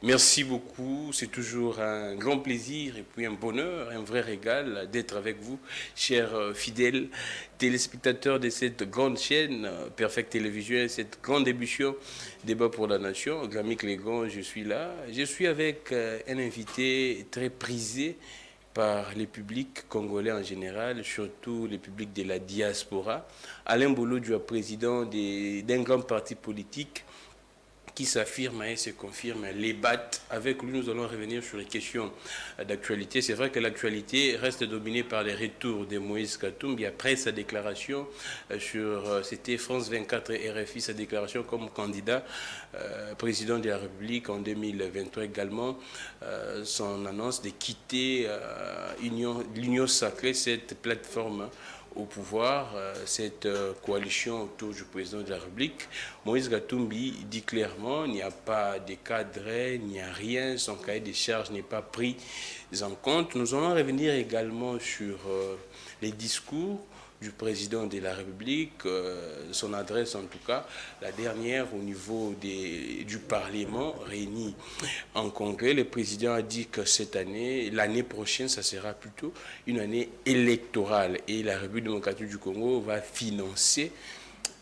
Merci beaucoup. C'est toujours un grand plaisir et puis un bonheur, un vrai régal d'être avec vous, chers fidèles téléspectateurs de cette grande chaîne, Perfect Télévision, cette grande émission Débat pour la Nation. Grammy Clégon, je suis là. Je suis avec un invité très prisé par les publics congolais en général, surtout les publics de la diaspora. Alain Bolodjoa, président d'un grand parti politique qui s'affirme et se confirme, les battent. Avec lui, nous allons revenir sur les questions d'actualité. C'est vrai que l'actualité reste dominée par les retours de Moïse Katumbi après sa déclaration c'était France 24 et RFI, sa déclaration comme candidat président de la République en 2023 également, son annonce de quitter l'Union sacrée, cette plateforme au pouvoir, cette coalition autour du président de la République. Moïse Katumbi dit clairement qu'il n'y a pas de cadre, il n'y a rien, son cahier de charges n'est pas pris en compte. Nous allons revenir également sur les discours du président de la République, son adresse en tout cas, la dernière au niveau du Parlement réuni en Congrès. Le président a dit que cette année, l'année prochaine, ça sera plutôt une année électorale et la République démocratique du Congo va financer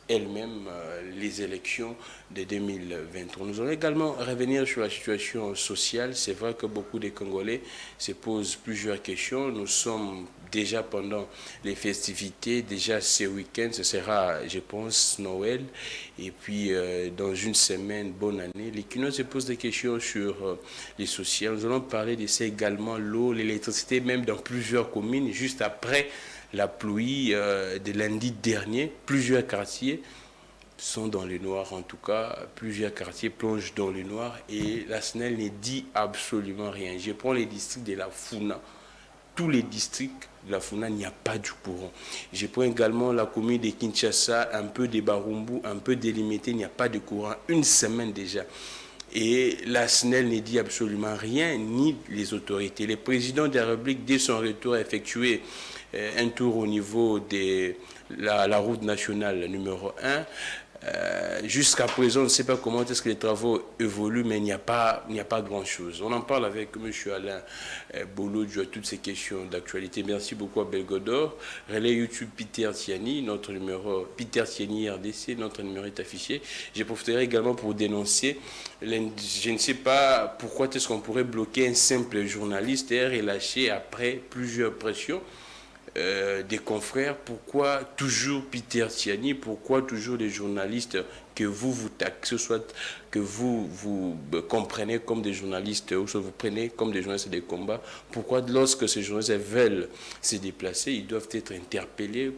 elle-même les élections de 2023. Nous allons également revenir sur la situation sociale. C'est vrai que beaucoup de Congolais se posent plusieurs questions. Nous sommes déjà pendant les festivités, déjà ce week-end, ce sera, je pense, Noël. Et puis, dans une semaine, bonne année. Les Kinois se posent des questions sur les sociales. Nous allons parler de ça également, l'eau, l'électricité, même dans plusieurs communes, juste après la pluie de lundi dernier. Plusieurs quartiers sont dans le noir, en tout cas, plusieurs quartiers plongent dans le noir et la SNEL ne dit absolument rien. Je prends les districts de la Funa. Tous les districts de la Funa, il n'y a pas du courant. Je prends également la commune de Kinshasa, un peu de Barumbu, un peu délimité, il n'y a pas de courant. Une semaine déjà. Et la SNEL ne dit absolument rien, ni les autorités. Le président de la République, dès son retour, a effectué un tour au niveau de la route nationale numéro 1. Jusqu'à présent, on ne sait pas comment est-ce que les travaux évoluent, mais il n'y a pas grand-chose. On en parle avec M. Alain Bolodjoa, toutes ces questions d'actualité. Merci beaucoup à Belgodor. Relais YouTube Peter Tiani, notre numéro, Peter Tiani RDC, notre numéro est affiché. Je profiterai également pour dénoncer, je ne sais pas pourquoi est-ce qu'on pourrait bloquer un simple journaliste et relâcher après plusieurs pressions. Des confrères, pourquoi toujours Peter Tiani, pourquoi toujours des journalistes que vous taxez, soit que vous comprenez comme des journalistes, ou soit vous prenez comme des journalistes de combat, pourquoi lorsque ces journalistes veulent se déplacer, ils doivent être interpellés,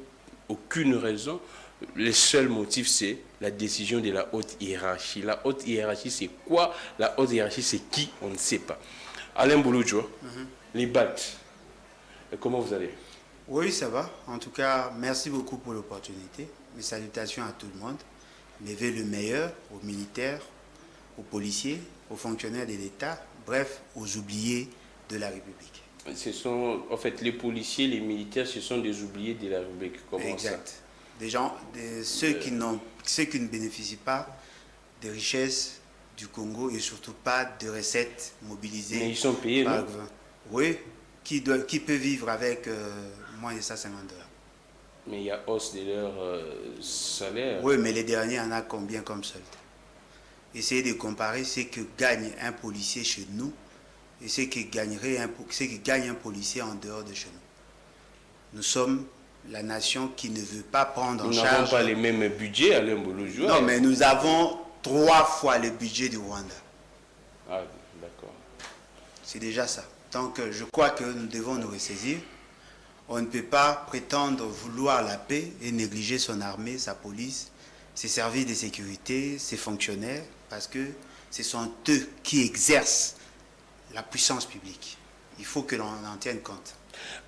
aucune raison. Le seul motif, c'est la décision de la haute hiérarchie. La haute hiérarchie, c'est quoi? La haute hiérarchie, c'est qui? On ne sait pas. Alain Bolodjoa, les BAT, comment vous allez? Oui, ça va. En tout cas, merci beaucoup pour l'opportunité. Mes salutations à tout le monde. Mes vœux le meilleur aux militaires, aux policiers, aux fonctionnaires de l'État, bref, aux oubliés de la République. Ce sont, en fait, les policiers, les militaires, ce sont des oubliés de la République. Comment exact. Ça? Des gens, ceux qui ne bénéficient pas des richesses du Congo et surtout pas de recettes mobilisées. Mais ils sont payés, par non? le gouvernement. Oui, qui peut vivre avec moins de 150 $. Mais il y a hausse de leur salaire. Oui, mais les derniers en a combien comme solde? Essayez de comparer ce que gagne un policier chez nous et ce que gagne un policier en dehors de chez nous. Nous sommes la nation qui ne veut pas prendre en charge... Nous n'avons pas les mêmes budgets, Alain Bolodjoa. Non, mais nous avons 3 fois le budget du Rwanda. Ah, d'accord. C'est déjà ça. Donc, je crois que nous devons nous ressaisir. On ne peut pas prétendre vouloir la paix et négliger son armée, sa police, ses services de sécurité, ses fonctionnaires, parce que ce sont eux qui exercent la puissance publique. Il faut que l'on en tienne compte.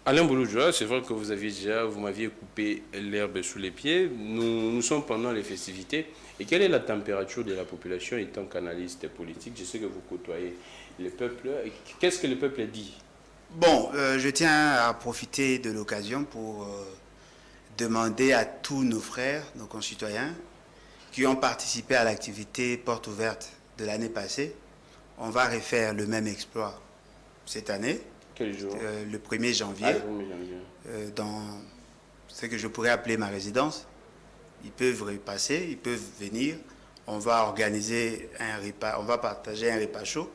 Alain Bolodjoa, c'est vrai que vous m'aviez coupé l'herbe sous les pieds. Nous sommes pendant les festivités. Et quelle est la température de la population étant qu'analyste politique? Je sais que vous côtoyez le peuple. Qu'est-ce que le peuple dit? Bon, je tiens à profiter de l'occasion pour demander à tous nos frères, nos concitoyens, qui ont participé à l'activité porte ouverte de l'année passée, on va refaire le même exploit cette année. Quel jour? Le 1er janvier. Ah, le 1er janvier. Dans ce que je pourrais appeler ma résidence. Ils peuvent repasser, ils peuvent venir. On va organiser un repas, on va partager un repas chaud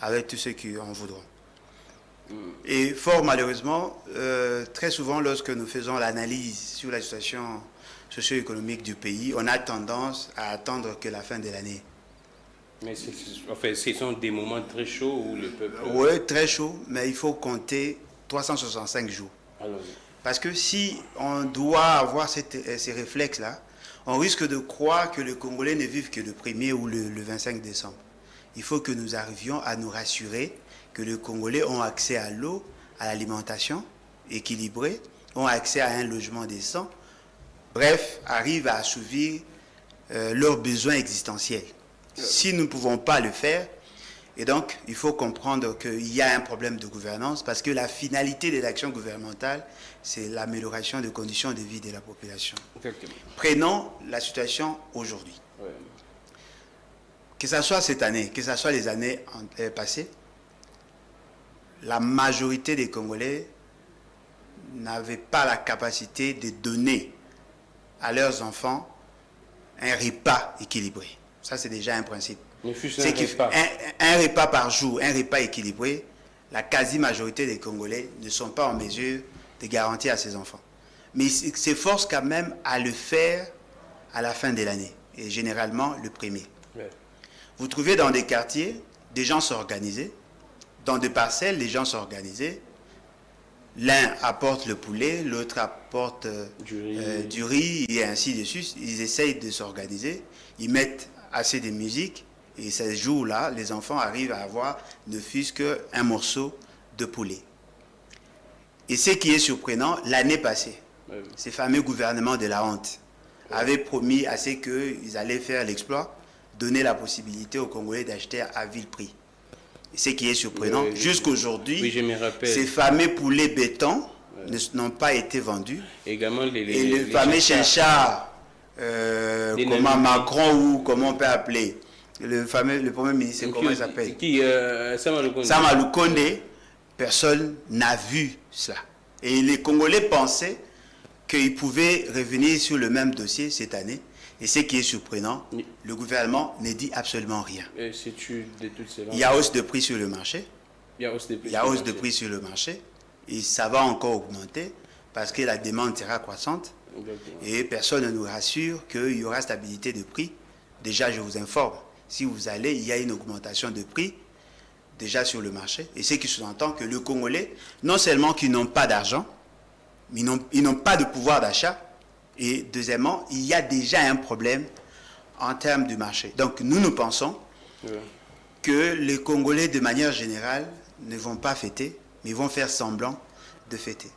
avec tous ceux qui en voudront. Et fort malheureusement, très souvent lorsque nous faisons l'analyse sur la situation socio-économique du pays, on a tendance à attendre que la fin de l'année. Mais enfin, ce sont des moments très chauds où le peuple... Oui, très chaud, mais il faut compter 365 jours. Alors, parce que si on doit avoir ces réflexes-là, on risque de croire que les Congolais ne vivent que le 1er ou le 25 décembre. Il faut que nous arrivions à nous rassurer que les Congolais ont accès à l'eau, à l'alimentation équilibrée, ont accès à un logement décent, bref, arrivent à assouvir leurs besoins existentiels. Si nous ne pouvons pas le faire, et donc il faut comprendre qu'il y a un problème de gouvernance parce que la finalité de l'action gouvernementale, c'est l'amélioration des conditions de vie de la population. Exactement. Prenons la situation aujourd'hui. Ouais. Que ce soit cette année, que ce soit les années passées, la majorité des Congolais n'avaient pas la capacité de donner à leurs enfants un repas équilibré. Ça, c'est déjà un principe. C'est un repas par jour, un repas équilibré, la quasi-majorité des Congolais ne sont pas en mesure de garantir à ses enfants. Mais ils s'efforcent quand même à le faire à la fin de l'année, et généralement le 1er. Ouais. Vous trouvez dans des quartiers, des gens s'organiser, dans des parcelles, les gens s'organiser. L'un apporte le poulet, l'autre apporte du riz, et ainsi de suite. Ils essayent de s'organiser, ils mettent assez de musique, et ces jours-là, les enfants arrivent à avoir ne fût-ce qu'un morceau de poulet. Et ce qui est surprenant, l'année passée, ces fameux gouvernements de la honte avaient promis à ce qu'ils allaient faire l'exploit, donner la possibilité aux Congolais d'acheter à vil prix. Et ce qui est surprenant, jusqu'aujourd'hui, ces fameux poulets béton n'ont pas été vendus. Également et le fameux chinchard, comment Macron ou comment on peut appeler, le premier ministre, comment il s'appelle, Sama Lukonde, personne n'a vu cela. Et les Congolais pensaient qu'ils pouvaient revenir sur le même dossier cette année. Et ce qui est surprenant, le gouvernement ne dit absolument rien. Il y a hausse de prix sur le marché. Il y a hausse de prix sur le marché. Et ça va encore augmenter parce que la demande sera croissante. Et personne ne nous rassure qu'il y aura stabilité de prix. Déjà, je vous informe, si vous allez, il y a une augmentation de prix déjà sur le marché. Et ce qui sous-entend que les Congolais, non seulement qu'ils n'ont pas d'argent, mais ils n'ont pas de pouvoir d'achat. Et deuxièmement, il y a déjà un problème en termes du marché. Donc nous pensons que les Congolais, de manière générale, ne vont pas fêter, mais vont faire semblant de fêter.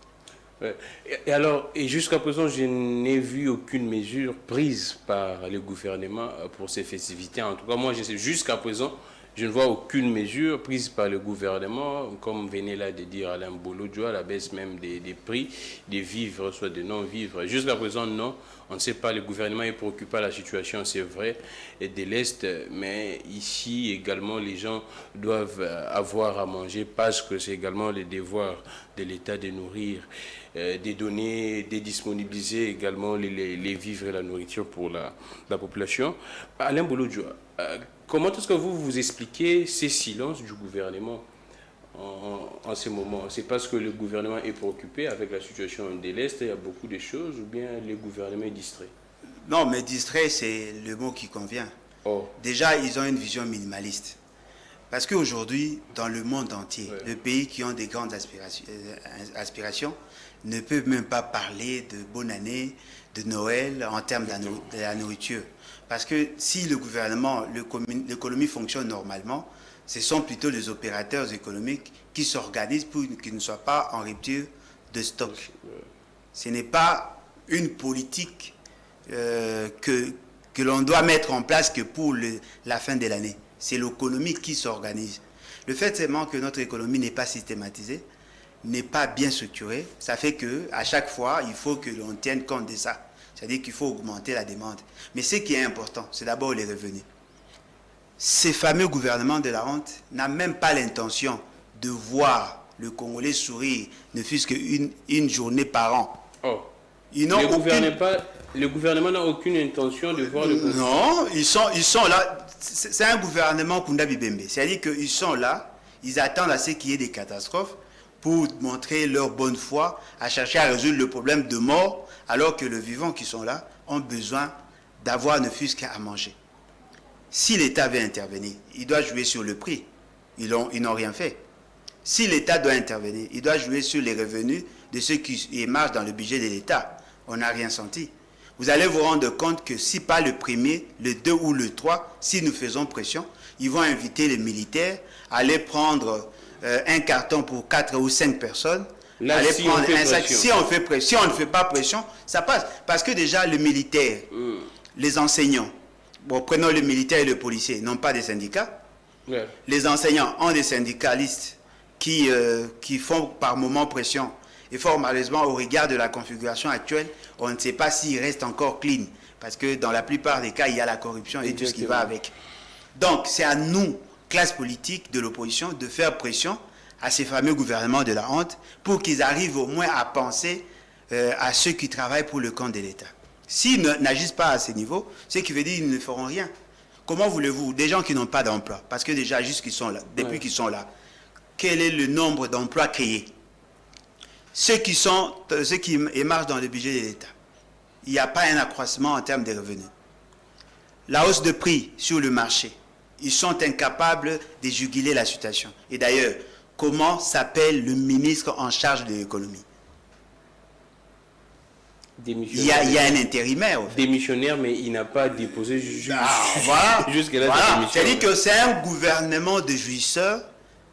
Et alors, et jusqu'à présent, je n'ai vu aucune mesure prise par le gouvernement pour ces festivités. En tout cas, moi, je sais, jusqu'à présent, je ne vois aucune mesure prise par le gouvernement, comme venait là de dire Alain Bolodjoa, la baisse même des prix des vivres, soit des non-vivres. Jusqu'à présent, non. On ne sait pas, le gouvernement est préoccupé par la situation, c'est vrai, de l'Est, mais ici également, les gens doivent avoir à manger parce que c'est également le devoir de l'État de nourrir, de donner, de disponibiliser également les vivres et la nourriture pour la population. Alain Bolodjoa, comment est-ce que vous expliquez ces silences du gouvernement en ce moment? C'est parce que le gouvernement est préoccupé avec la situation de l'Est, il y a beaucoup de choses, ou bien le gouvernement est distrait? Non, mais distrait, c'est le mot qui convient. Oh. Déjà, ils ont une vision minimaliste. Parce qu'aujourd'hui, dans le monde entier, les pays qui ont des grandes aspirations ne peuvent même pas parler de bonne année, de Noël en termes de la nourriture. Parce que si le gouvernement, l'économie fonctionne normalement, ce sont plutôt les opérateurs économiques qui s'organisent pour qu'ils ne soient pas en rupture de stock. Ce n'est pas une politique que l'on doit mettre en place que pour la fin de l'année. C'est l'économie qui s'organise. Le fait seulement que notre économie n'est pas systématisée, n'est pas bien structurée, ça fait qu'à chaque fois, il faut que l'on tienne compte de ça. C'est-à-dire qu'il faut augmenter la demande. Mais ce qui est important, c'est d'abord les revenus. Ces fameux gouvernements de la honte n'ont même pas l'intention de voir le Congolais sourire, ne fût-ce qu'une journée par an. Oh. Ils n'ont Le gouvernement n'a aucune intention de voir le Congolais. Non, ils sont là. C'est un gouvernement Kunda Bibembe. C'est-à-dire qu'ils sont là, ils attendent à ce qu'il y ait des catastrophes pour montrer leur bonne foi, à chercher à résoudre le problème de mort, alors que les vivants qui sont là ont besoin d'avoir ne fût-ce qu'à manger. Si l'État veut intervenir, il doit jouer sur le prix. Ils n'ont rien fait. Si l'État doit intervenir, il doit jouer sur les revenus de ceux qui émargent dans le budget de l'État. On n'a rien senti. Vous allez vous rendre compte que si pas le premier, le 2 ou le 3, si nous faisons pression, ils vont inviter les militaires à aller prendre un carton pour 4 ou 5 personnes. Là, aller si prendre on fait un sac. pression. Si on fait pression, si on ne fait pas pression, ça passe. Parce que déjà, le militaire, les enseignants, bon, prenons le militaire et le policier, n'ont pas de syndicats. Ouais. Les enseignants ont des syndicalistes qui font par moment pression. Et fort malheureusement, au regard de la configuration actuelle, on ne sait pas s'il reste encore clean. Parce que dans la plupart des cas, il y a la corruption et tout ce qui va avec. Donc, c'est à nous, classe politique de l'opposition, de faire pression à ces fameux gouvernements de la honte pour qu'ils arrivent au moins à penser à ceux qui travaillent pour le compte de l'État. S'ils n'agissent pas à ce niveau, ce qui veut dire qu'ils ne feront rien. Comment voulez-vous, des gens qui n'ont pas d'emploi, parce que déjà, juste qu'ils sont là, depuis qu'ils sont là, quel est le nombre d'emplois créés? Ceux qui émargent dans le budget de l'État, il n'y a pas un accroissement en termes de revenus. La hausse de prix sur le marché, ils sont incapables de juguler la situation. Et d'ailleurs, comment s'appelle le ministre en charge de l'économie? Il y a un intérimaire. En fait. Démissionnaire, mais il n'a pas déposé voilà. jusqu'à la démission. C'est-à-dire que c'est un gouvernement de jouisseurs,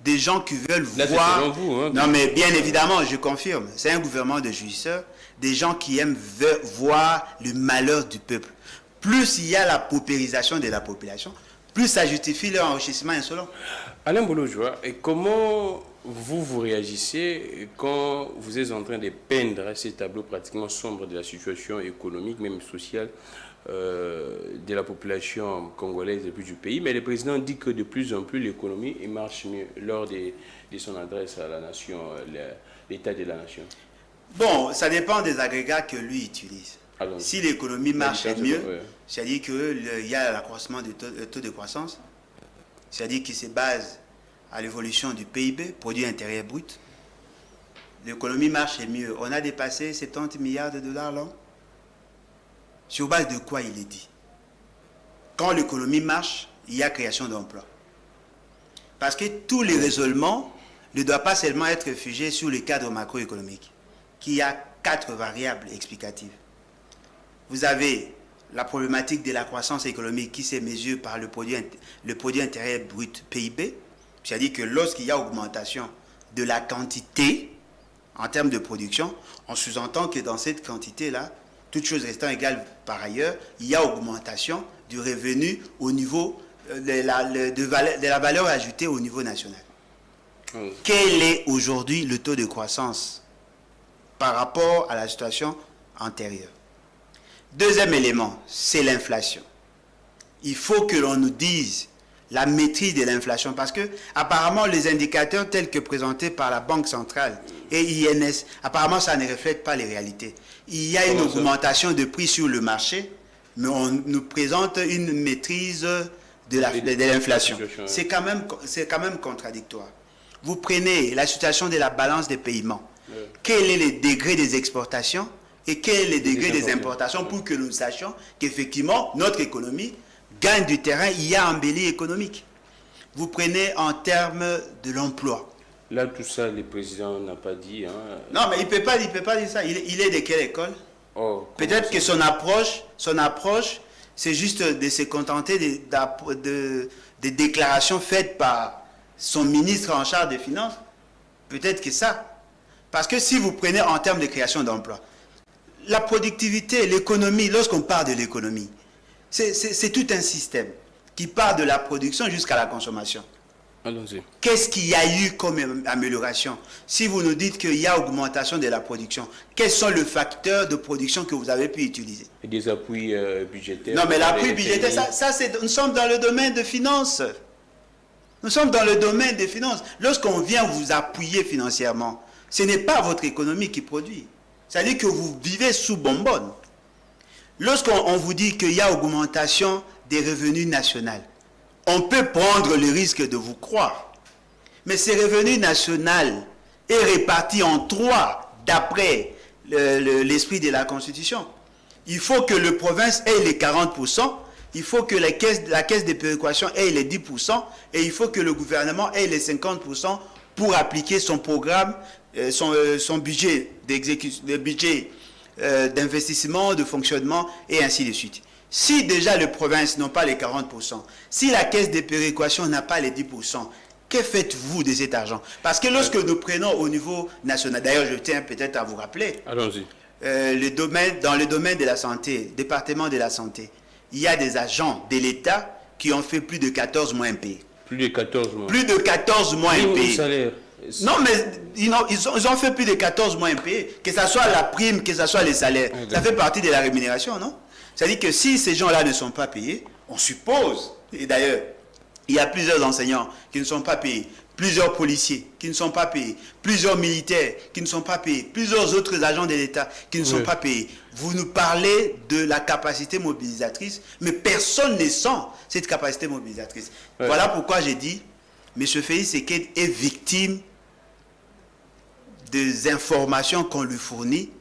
des gens qui veulent là, voir... Selon vous, hein, non, mais bien évidemment, je confirme. C'est un gouvernement de jouisseurs, des gens qui aiment voir le malheur du peuple. Plus il y a la paupérisation de la population, plus ça justifie leur enrichissement insolent. Alain Bolojoa, et comment vous réagissez quand vous êtes en train de peindre ces tableaux pratiquement sombres de la situation économique, même sociale, de la population congolaise et puis du pays, mais le président dit que de plus en plus l'économie marche mieux lors de son adresse à la nation, l'état de la nation. Bon, ça dépend des agrégats que lui utilise. Alors, si l'économie marche mieux, ouais. c'est-à-dire qu'il y a l'accroissement du taux de croissance, c'est-à-dire qu'il se base à l'évolution du PIB, produit intérieur brut. L'économie marche mieux. On a dépassé 70 milliards de dollars là. Sur base de quoi il est dit? Quand l'économie marche, il y a création d'emplois. Parce que tous les raisonnements ne doivent pas seulement être figés sur le cadre macroéconomique, qui a 4 variables explicatives. Vous avez la problématique de la croissance économique qui se mesure par le produit intérieur brut PIB, c'est-à-dire que lorsqu'il y a augmentation de la quantité en termes de production, on sous-entend que dans cette quantité-là, toutes choses restant égales par ailleurs, il y a augmentation du revenu au niveau de la valeur ajoutée au niveau national. Quel est aujourd'hui le taux de croissance par rapport à la situation antérieure? Deuxième élément, c'est l'inflation. Il faut que l'on nous dise la maîtrise de l'inflation parce que apparemment les indicateurs tels que présentés par la Banque centrale et INS, apparemment ça ne reflète pas les réalités. Il y a une augmentation de prix sur le marché, mais on nous présente une maîtrise de l'inflation. C'est quand même contradictoire. Vous prenez la situation de la balance des paiements. Quel est le degré des exportations et quel est le degré des importations pour que nous sachions qu'effectivement notre économie gagne du terrain, il y a embellie économique. Vous prenez en termes de l'emploi. Là, tout ça, le président n'a pas dit. Hein. Non, mais il ne peut pas dire ça. Il est de quelle école? Peut-être que son approche, c'est juste de se contenter des déclarations faites par son ministre en charge des Finances. Peut-être que ça. Parce que si vous prenez en termes de création d'emplois, la productivité, l'économie, lorsqu'on parle de l'économie, c'est tout un système qui part de la production jusqu'à la consommation. Allons-y. Qu'est-ce qu'il y a eu comme amélioration? Si vous nous dites qu'il y a augmentation de la production, quels sont les facteurs de production que vous avez pu utiliser? Et des appuis budgétaires. Non, mais l'appui budgétaire, nous sommes dans le domaine de finances. Nous sommes dans le domaine des finances. Lorsqu'on vient vous appuyer financièrement, ce n'est pas votre économie qui produit. C'est-à-dire que vous vivez sous bonbonne. Lorsqu'on vous dit qu'il y a augmentation des revenus nationaux, on peut prendre le risque de vous croire. Mais ces revenus nationaux est réparti en 3 d'après l'esprit de la Constitution. Il faut que le province ait les 40%, il faut que la caisse de péréquation ait les 10%, et il faut que le gouvernement ait les 50% pour appliquer son programme, son budget d'exécution, le budget d'investissement, de fonctionnement, et ainsi de suite. Si déjà les provinces n'ont pas les 40%, si la caisse de péréquation n'a pas les 10%, que faites-vous de cet argent? Parce que lorsque nous prenons au niveau national, d'ailleurs je tiens peut-être à vous rappeler, allons-y. Dans le domaine de la santé, département de la santé, il y a des agents de l'État qui ont fait plus de 14 mois impayés. Plus de 14 mois. Plus de 14 mois impayés. Salaire. Non, mais ils ont fait plus de 14 mois impayés, que ce soit la prime, que ce soit les salaires. Ça fait partie de la rémunération, non? C'est-à-dire que si ces gens-là ne sont pas payés, on suppose, et d'ailleurs, il y a plusieurs enseignants qui ne sont pas payés, plusieurs policiers qui ne sont pas payés, plusieurs militaires qui ne sont pas payés, plusieurs autres agents de l'État qui ne sont pas payés. Vous nous parlez de la capacité mobilisatrice, mais personne ne sent cette capacité mobilisatrice. Voilà pourquoi j'ai dit, M. Félix Tshisekedi est victime des informations qu'on lui fournit.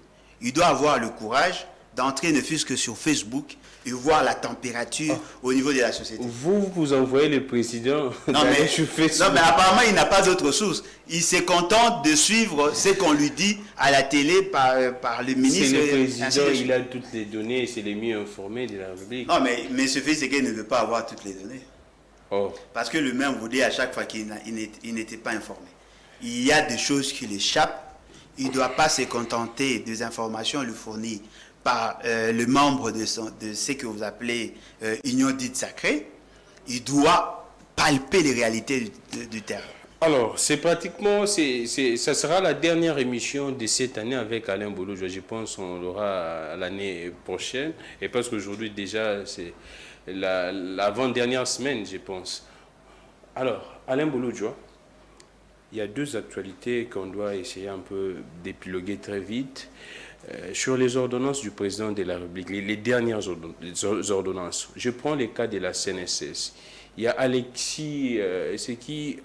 Il doit avoir le courage d'entrer ne fût-ce que sur Facebook et voir la température au niveau de la société. Vous envoyez le président sur Facebook. Non, mais apparemment, il n'a pas d'autre source. Il se contente de suivre ce qu'on lui dit à la télé par le ministre. C'est le président, il a toutes les données, c'est les mieux informés de la République. Non, mais M. Félix Tshisekedi ne veut pas avoir toutes les données. Parce que lui-même vous dit à chaque fois qu'il n'était pas informé. Il y a des choses qui l'échappent. Il ne doit pas se contenter des informations lui fournies par le membre de ce que vous appelez union dite sacrée. Il doit palper les réalités du terrain. Alors, c'est pratiquement, ça sera la dernière émission de cette année avec Alain Bolojwa. Je pense qu'on l'aura l'année prochaine. Et parce qu'aujourd'hui déjà, c'est l'avant-dernière semaine, je pense. Alors, Alain Bolojwa, il y a 2 actualités qu'on doit essayer un peu d'épiloguer très vite. Sur les ordonnances du président de la République, les dernières ordonnances. Je prends les cas de la CNSS. Il y a Alexis, c'est qui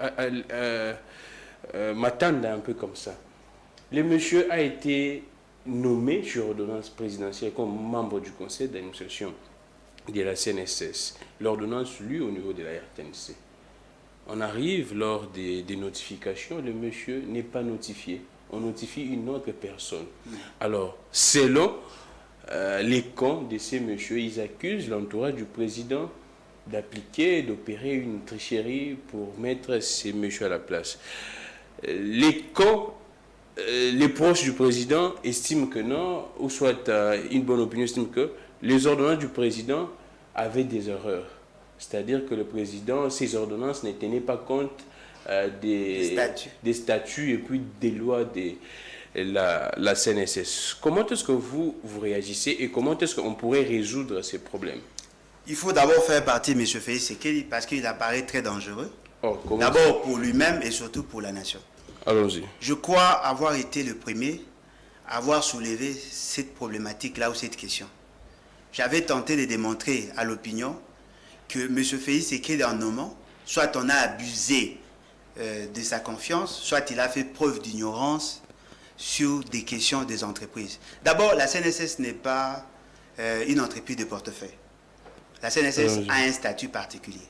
Matanda, un peu comme ça. Le monsieur a été nommé sur ordonnance présidentielle comme membre du conseil d'administration de la CNSS. L'ordonnance, lui, au niveau de la RTNC. On arrive lors des notifications, le monsieur n'est pas notifié. On notifie une autre personne. Alors, selon les camps de ces messieurs, ils accusent l'entourage du président d'appliquer, d'opérer une tricherie pour mettre ces messieurs à la place. Les camps, les proches du président estiment que non, ou soit une bonne opinion estiment que les ordonnances du président avaient des erreurs. C'est-à-dire que le président, ses ordonnances ne tenaient pas compte des statuts et puis des lois de la CNSS. Comment est-ce que vous réagissez et comment est-ce qu'on pourrait résoudre ces problèmes? Il faut d'abord faire partie de M. Félix Tshisekedi parce qu'il apparaît très dangereux. D'abord pour lui-même et surtout pour la nation. Allons-y. Je crois avoir été le premier à avoir soulevé cette problématique-là ou cette question. J'avais tenté de démontrer à l'opinion que M. Félix Tshisekedi en nommant, soit on a abusé de sa confiance, soit il a fait preuve d'ignorance sur des questions des entreprises. D'abord, la CNSS n'est pas une entreprise de portefeuille. La CNSS a un statut particulier.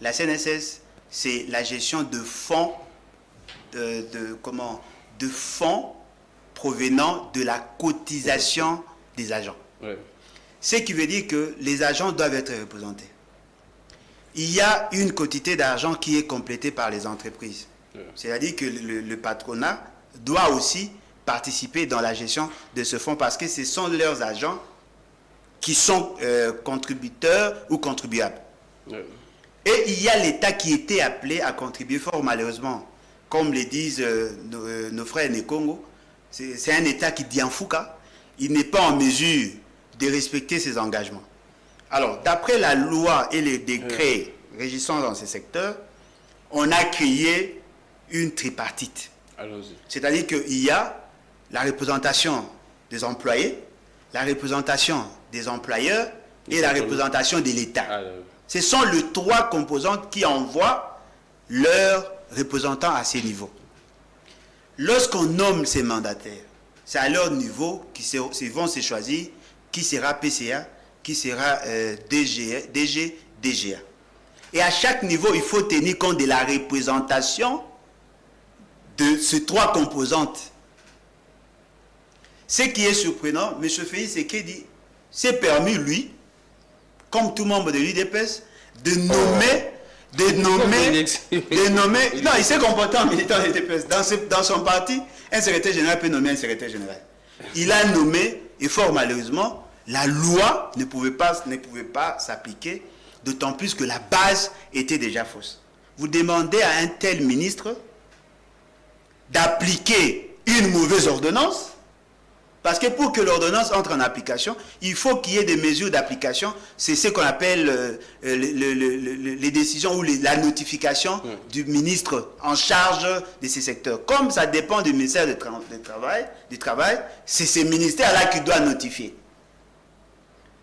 La CNSS, c'est la gestion de fonds, de fonds provenant de la cotisation des agents. Ce qui veut dire que les agents doivent être représentés. Il y a une quantité d'argent qui est complétée par les entreprises. C'est-à-dire que le patronat doit aussi participer dans la gestion de ce fonds parce que ce sont leurs agents qui sont contributeurs ou contribuables. Et il y a l'État qui était appelé à contribuer fort malheureusement. Comme le disent nos frères Nekongo, c'est un État qui dit en fouca. Il n'est pas en mesure de respecter ses engagements. Alors, d'après la loi et les décrets régissant dans ces secteurs, on a créé une tripartite. C'est-à-dire qu'il y a la représentation des employés, la représentation des employeurs et la représentation de l'État. Ce sont les trois composantes qui envoient leurs représentants à ces niveaux. Lorsqu'on nomme ces mandataires, c'est à leur niveau qu'ils vont se choisir qui sera PCA, qui sera DG, DGA. Et à chaque niveau, il faut tenir compte de la représentation de ces trois composantes. Ce qui est surprenant, M. Félix Tshisekedi s'est permis, lui, comme tout membre de l'UDPS, de nommer, non, il s'est comporté en militant de l'UDPS. Dans son parti, un secrétaire général peut nommer un secrétaire général. Il a nommé, et fort malheureusement, la loi ne pouvait pas s'appliquer, d'autant plus que la base était déjà fausse. Vous demandez à un tel ministre d'appliquer une mauvaise ordonnance, parce que pour que l'ordonnance entre en application, il faut qu'il y ait des mesures d'application. C'est ce qu'on appelle les décisions ou la notification du ministre en charge de ces secteurs. Comme ça dépend du ministère du Travail, c'est ce ministère-là qui doit notifier.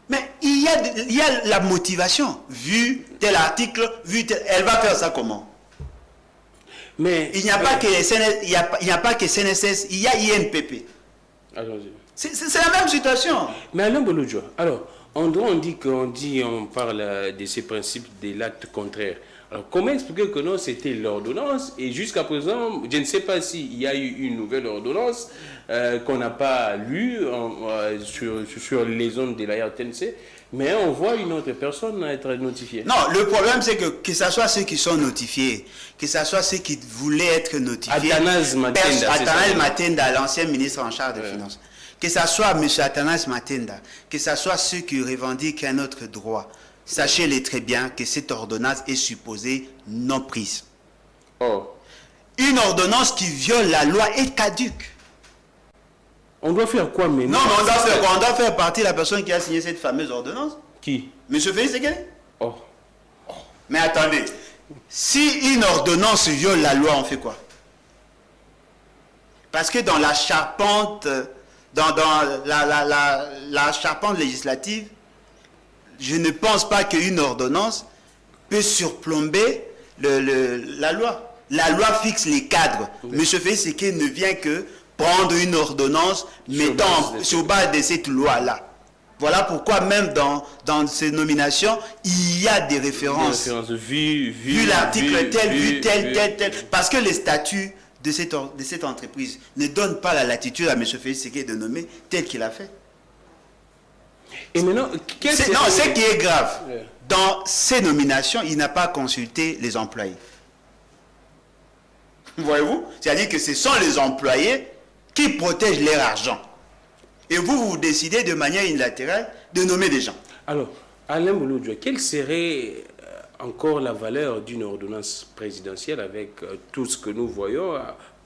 Mais il y a la motivation. Vu tel article, elle va faire ça comment? Mais il n'y a pas que CNSS, il y a INPP. C'est la même situation. Mais Alain Bolodjo, alors, on parle de ces principes de l'acte contraire. Alors, comment expliquer que non, c'était l'ordonnance et jusqu'à présent, je ne sais pas s'il y a eu une nouvelle ordonnance qu'on n'a pas lue sur les ondes de la RTNC, mais on voit une autre personne être notifiée. Non, le problème c'est que ce soit ceux qui sont notifiés, que ce soit ceux qui voulaient être notifiés. Athanase Matenda, l'ancien ministre en charge des Finances. Que ce soit M. Athanase Matenda, que ce soit ceux qui revendiquent un autre droit. Sachez-le très bien que cette ordonnance est supposée non prise. Une ordonnance qui viole la loi est caduque. On doit faire quoi maintenant? Non, mais on doit faire quoi? On doit faire partie de la personne qui a signé cette fameuse ordonnance. Qui? M. Félix Tshisekedi. Mais attendez, si une ordonnance viole la loi, on fait quoi? Parce que dans la charpente, dans la charpente législative, je ne pense pas qu'une ordonnance peut surplomber la loi. La loi fixe les cadres. M. Félix Tshisekedi ne vient que prendre une ordonnance mettant sur base de cette loi-là. Voilà pourquoi même dans ces nominations, il y a des références. Vu l'article tel, vu tel. Parce que les statuts de cette entreprise ne donnent pas la latitude à M. Félix Tshisekedi de nommer tel qu'il a fait. Et maintenant, ce qui est grave, dans ces nominations, il n'a pas consulté les employés. Voyez-vous? C'est-à-dire que ce sont les employés qui protègent leur argent. Et vous décidez de manière unilatérale de nommer des gens. Alors, Alain Bolodjo, quelle serait encore la valeur d'une ordonnance présidentielle avec tout ce que nous voyons?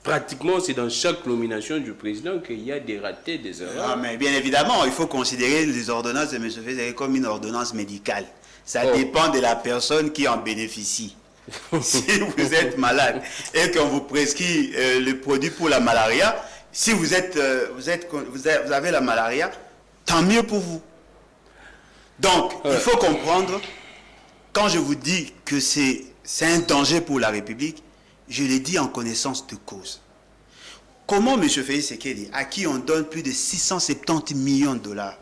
Pratiquement, c'est dans chaque nomination du président qu'il y a des ratés, des erreurs. Ah, mais bien évidemment, il faut considérer les ordonnances de M. Félix comme une ordonnance médicale. Ça dépend de la personne qui en bénéficie. Si vous êtes malade et qu'on vous prescrit le produit pour la malaria, si vous avez la malaria, tant mieux pour vous. Donc, il faut comprendre, quand je vous dis que c'est un danger pour la République, je l'ai dit en connaissance de cause. Comment M. Félix Tshisekedi, à qui on donne plus de 670 millions de dollars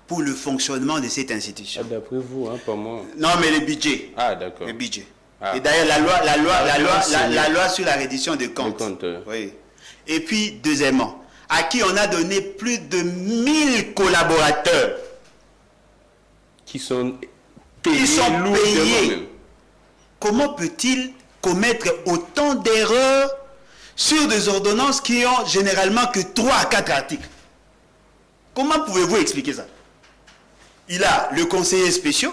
pour le fonctionnement de cette institution? D'après vous, hein, pas moi. Non, mais le budget. Ah, d'accord. Le budget. Et d'ailleurs, la loi sur la reddition des comptes. Oui. Et puis, deuxièmement, à qui on a donné plus de 1000 collaborateurs qui sont payés. Comment peut-il commettre autant d'erreurs sur des ordonnances qui ont généralement que 3 à 4 articles? Comment pouvez-vous expliquer ça? Il a le conseiller spécial,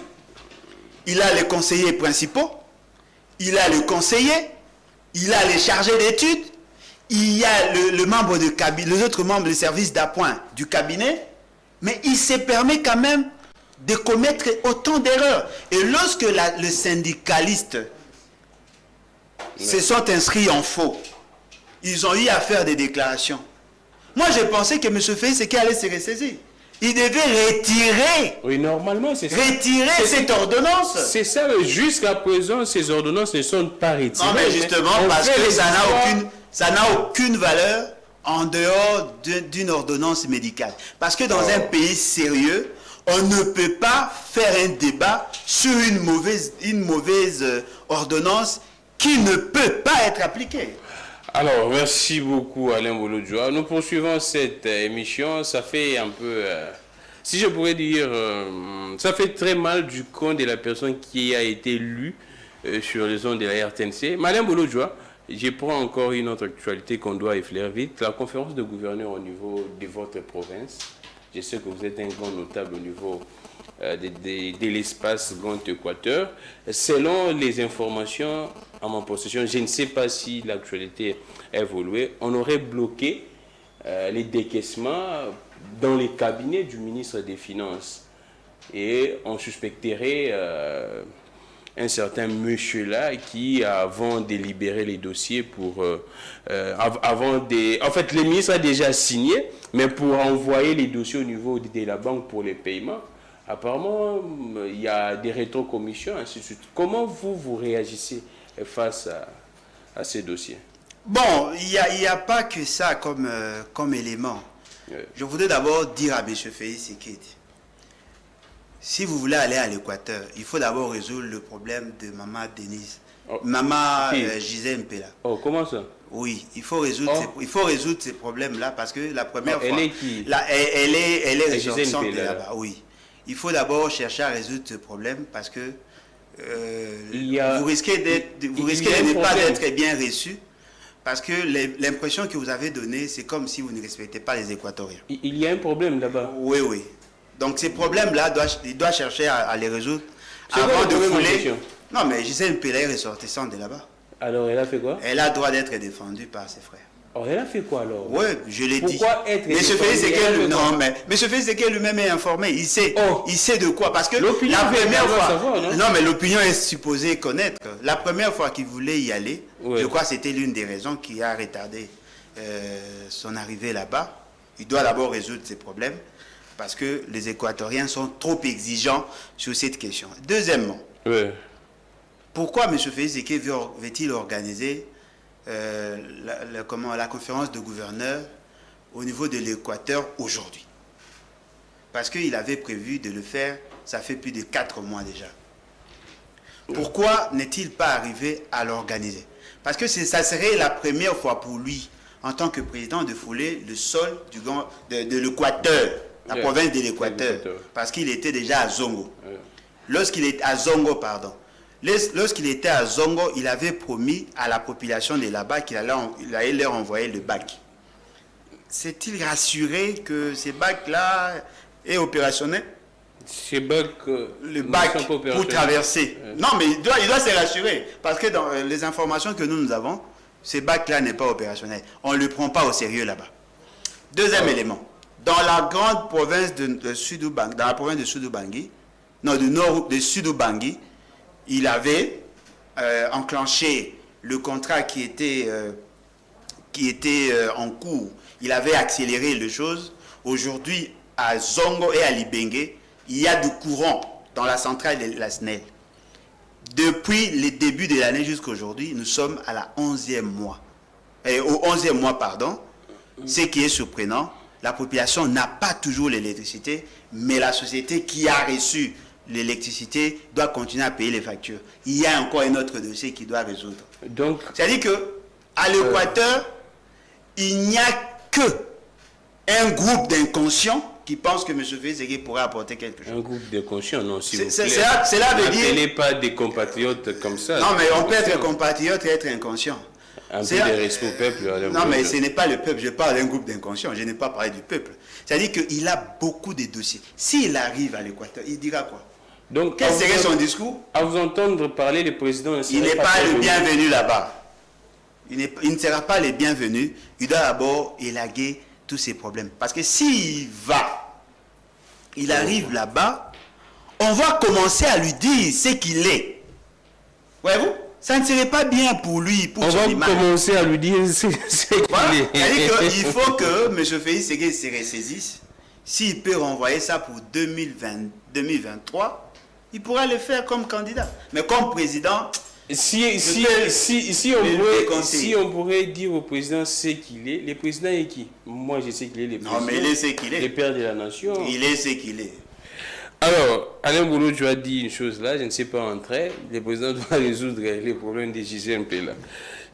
il a les conseillers principaux, il a le conseiller, il a les chargés d'études, il y a le membre de cabinet, les autres membres du service d'appoint du cabinet, mais il se permet quand même de commettre autant d'erreurs. Et lorsque le syndicaliste se sont inscrits en faux, ils ont eu à faire des déclarations. Moi, je pensais que M. Félix Séké allait se ressaisir. Il devait retirer. Oui, normalement, c'est ça. Retirer cette ordonnance. C'est ça, jusqu'à présent, ces ordonnances ne sont pas retirées. Non, mais justement, parce que ça n'a aucune valeur en dehors d'une ordonnance médicale. Parce que dans un pays sérieux, on ne peut pas faire un débat sur une mauvaise ordonnance qui ne peut pas être appliquée. Alors, merci beaucoup Alain Bolodjoa. Nous poursuivons cette émission. Ça fait un peu, si je pourrais dire, ça fait très mal du compte de la personne qui a été lue sur les ondes de la RTNC. Alain Bolodjoa, je prends encore une autre actualité qu'on doit effleurer vite. La conférence de gouverneurs au niveau de votre province. Je sais que vous êtes un grand notable au niveau de l'espace Grand Équateur. Selon les informations à mon possession, je ne sais pas si l'actualité a évolué, on aurait bloqué les décaissements dans les cabinets du ministre des Finances. Et on suspecterait un certain monsieur-là qui, avant de libérer les dossiers pour... En fait, le ministre a déjà signé, mais pour envoyer les dossiers au niveau de la banque pour les paiements, apparemment, il y a des rétrocommissions, ainsi de suite. Comment vous réagissez face à ces dossiers? Bon, il n'y a pas que ça comme élément. Je voudrais d'abord dire à M. Félix Séké, si vous voulez aller à l'Équateur, il faut d'abord résoudre le problème de Maman Denise. Maman Gisèle Mpela. Oh, comment ça? Oui, il faut résoudre ces problèmes-là parce que la première fois... Elle est qui? Elle est ressortissante de là-bas, oui. Il faut d'abord chercher à résoudre ce problème parce que vous risquez de ne pas être bien reçu parce que l'impression que vous avez donnée, c'est comme si vous ne respectez pas les Équatoriens. Il y a un problème là-bas. Oui, oui. Donc ces problèmes-là, il doit chercher à les résoudre avant de fouler. Non, mais Gisèle Mpela est ressortissante de là-bas. Alors, elle a fait quoi? Elle a droit d'être défendue par ses frères. Oh, elle a fait quoi alors? Oui, je l'ai dit. Pourquoi être M. Félix Séké, non, mais M. Félix Séké lui-même est informé. Il sait de quoi. Parce que l'opinion la première fois. Savoir, non, mais l'opinion est supposée connaître. La première fois qu'il voulait y aller, je crois que c'était l'une des raisons qui a retardé son arrivée là-bas. Il doit d'abord résoudre ses problèmes parce que les Équatoriens sont trop exigeants sur cette question. Deuxièmement, pourquoi M. Félix Séké veut-il organiser la conférence de gouverneurs au niveau de l'Équateur aujourd'hui? Parce qu'il avait prévu de le faire, ça fait plus de 4 mois déjà. Pourquoi n'est-il pas arrivé à l'organiser? Parce que ça serait la première fois pour lui, en tant que président, de fouler le sol de l'Équateur, la province de l'Équateur, parce qu'il était déjà à Zongo. Lorsqu'il était à Zongo, pardon. Lorsqu'il était à Zongo, il avait promis à la population de là-bas qu'il allait leur envoyer le bac. S'est-il rassuré que ces bacs-là est opérationnel? Ces bacs, le bac pour traverser. Non, mais il doit se rassurer. Parce que dans les informations que nous avons, ces bacs-là n'est pas opérationnel. On ne le prend pas au sérieux là-bas. Deuxième élément. Dans la grande province de Sud-Ubangi, dans la province de Sud-Ubangi, non, du nord de Sud-Ubangi, il avait enclenché le contrat qui était en cours. Il avait accéléré les choses. Aujourd'hui, à Zongo et à Libenge, il y a du courant dans la centrale de la SNEL. Depuis le début de l'année jusqu'à aujourd'hui, nous sommes à la 11e mois. Au 11e mois, pardon. Ce qui est surprenant, la population n'a pas toujours l'électricité, mais la société qui a reçu l'électricité doit continuer à payer les factures. Il y a encore un autre dossier qui doit résoudre. Donc, c'est-à-dire qu'à l'Équateur, il n'y a que un groupe d'inconscients qui pensent que M. Félix Séké pourrait apporter quelque chose. Un groupe d'inconscients, non, s'il vous plaît. Cela veut dire... N'appelez pas des compatriotes comme ça. Non, mais on peut être compatriote et être inconscient. Un peu de respect au peuple. Non, mais ce n'est pas le peuple. Je parle d'un groupe d'inconscients. Je n'ai pas parlé du peuple. C'est-à-dire qu'il a beaucoup de dossiers. S'il arrive à l'Équateur, il dira quoi? Donc, quel serait son discours? À vous entendre parler, le président... Il n'est pas le bienvenu là-bas. Il ne sera pas le bienvenu. Il doit d'abord élaguer tous ces problèmes. Parce que s'il va, il arrive là-bas, on va commencer à lui dire ce qu'il est. Voyez-vous? Ça ne serait pas bien pour lui, pour son image. On va commencer à lui dire ce qu'il est. C'est-à-dire qu'il faut que M. Félix Ségué se ressaisisse. S'il peut renvoyer ça pour 2023, il pourra le faire comme candidat. Mais comme président... Si on pourrait dire au président ce qu'il est, le président est qui? Moi, je sais qu'il est le président. Non, mais il est ce qu'il est. Le père de la nation. Il est ce qu'il est. Alors, Alain Boulot, tu as dit une chose là, je ne sais pas entrer. Le président doit résoudre les problèmes des JGMP là.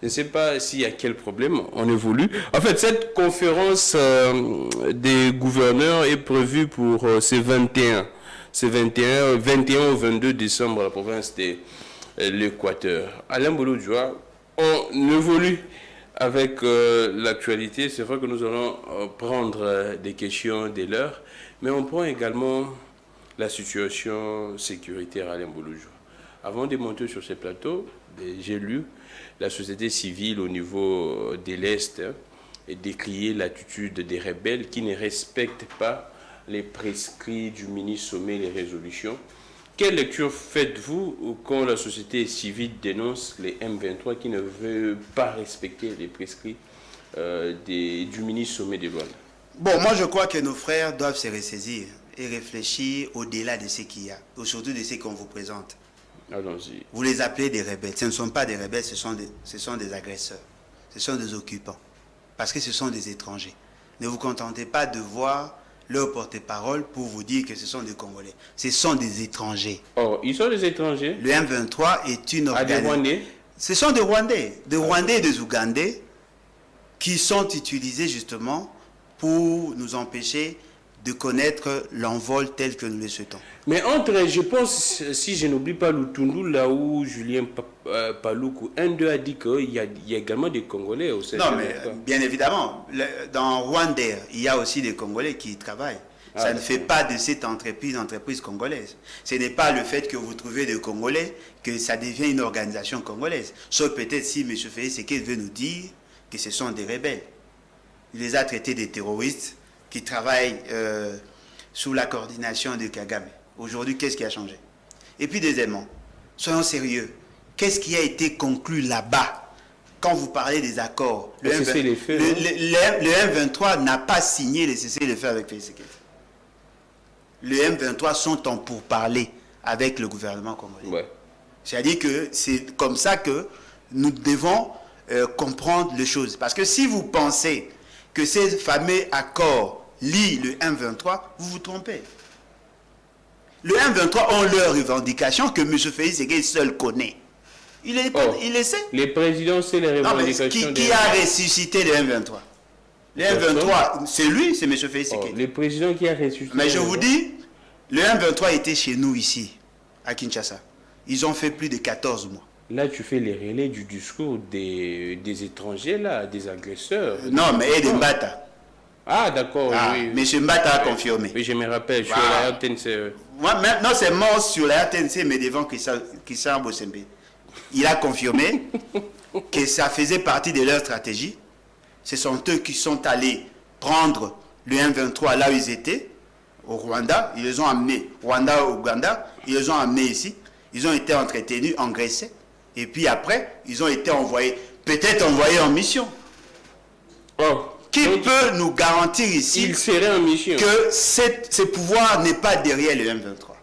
Je ne sais pas s'il y a quel problème on évolue. En fait, cette conférence des gouverneurs est prévue pour ces 21 au 22 décembre à la province de l'Équateur. Alain Boulot, on évolue avec l'actualité. C'est vrai que nous allons prendre des questions des leurs, mais on prend également la situation sécuritaire à Alain Boulot. Avant de monter sur ces plateaux, j'ai lu la société civile au niveau de l'Est et décrier l'attitude des rebelles qui ne respectent pas les prescrits du mini-sommet, les résolutions. Quelle lecture faites-vous quand la société civile dénonce les M23 qui ne veulent pas respecter les prescrits du mini-sommet de Luanda? Bon, moi je crois que nos frères doivent se ressaisir et réfléchir au-delà de ce qu'il y a, surtout de ce qu'on vous présente. Allons-y. Vous les appelez des rebelles. Ce ne sont pas des rebelles, ce sont des agresseurs. Ce sont des occupants. Parce que ce sont des étrangers. Ne vous contentez pas de voir leur porte-parole pour vous dire que ce sont des Congolais. Ce sont des étrangers. Oh, ils sont des étrangers? Le M23 est une organisation. Des Rwandais? Ce sont des Rwandais. Des Rwandais et des Ougandais qui sont utilisés justement pour nous empêcher de connaître l'envol tel que nous le souhaitons. Mais entre, je pense, si je n'oublie pas Lutundu, là où Julien Paluku, un d'eux a dit qu'il y a également des Congolais au sein de... Non, mais bien évidemment, dans Rwanda, il y a aussi des Congolais qui y travaillent. Ça ne fait pas de cette entreprise congolaise. Ce n'est pas le fait que vous trouvez des Congolais que ça devient une organisation congolaise. Sauf peut-être si M. Félix Ségué veut nous dire que ce sont des rebelles. Il les a traités des terroristes qui travaillent sous la coordination de Kagame. Aujourd'hui, qu'est-ce qui a changé? Et puis deuxièmement, soyons sérieux. Qu'est-ce qui a été conclu là-bas? Quand vous parlez des accords, le M23 n'a pas signé les cessez-le-feu avec Félix Ségué. Le M23 sont en pourparlers avec le gouvernement congolais. Ouais. C'est-à-dire que c'est comme ça que nous devons comprendre les choses. Parce que si vous pensez que ces fameux accords lient le M23, vous vous trompez. Le M23 ont leurs revendications que M. Félix Ségué seul connaît. Il le sait. Les présidents, c'est les revendications. Qui a ressuscité le M23? Le M23, c'est lui, c'est M. Félix Ségué. Le président qui a ressuscité. Mais je vous dis, le M23 était chez nous ici, à Kinshasa. Ils ont fait plus de 14 mois. Là, tu fais les relais du discours des étrangers, là, des agresseurs. Non, mais et des Mbata. Ah, d'accord, oui. M. Mbata a confirmé. Oui, je me rappelle, sur la RTNC. Moi, maintenant, c'est mort sur la RTNC, mais devant Christian Bosembe. Il a confirmé que ça faisait partie de leur stratégie. Ce sont eux qui sont allés prendre le M23 là où ils étaient, au Rwanda. Ils les ont amenés, Rwanda, au Ouganda. Ils les ont amenés ici. Ils ont été entretenus, engraissés. Et puis après, ils ont été envoyés, peut-être envoyés en mission. Qui peut nous garantir ici en mission que ce pouvoir n'est pas derrière le M23?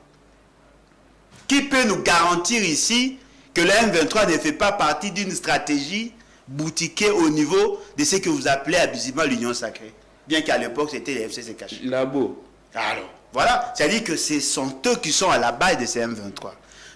Qui peut nous garantir ici que le M23 ne fait pas partie d'une stratégie boutiquée au niveau de ce que vous appelez abusivement l'Union sacrée? Bien qu'à l'époque, c'était les FCC cachés. Labo. Alors, voilà. C'est-à-dire que ce sont eux qui sont à la base de ces M23.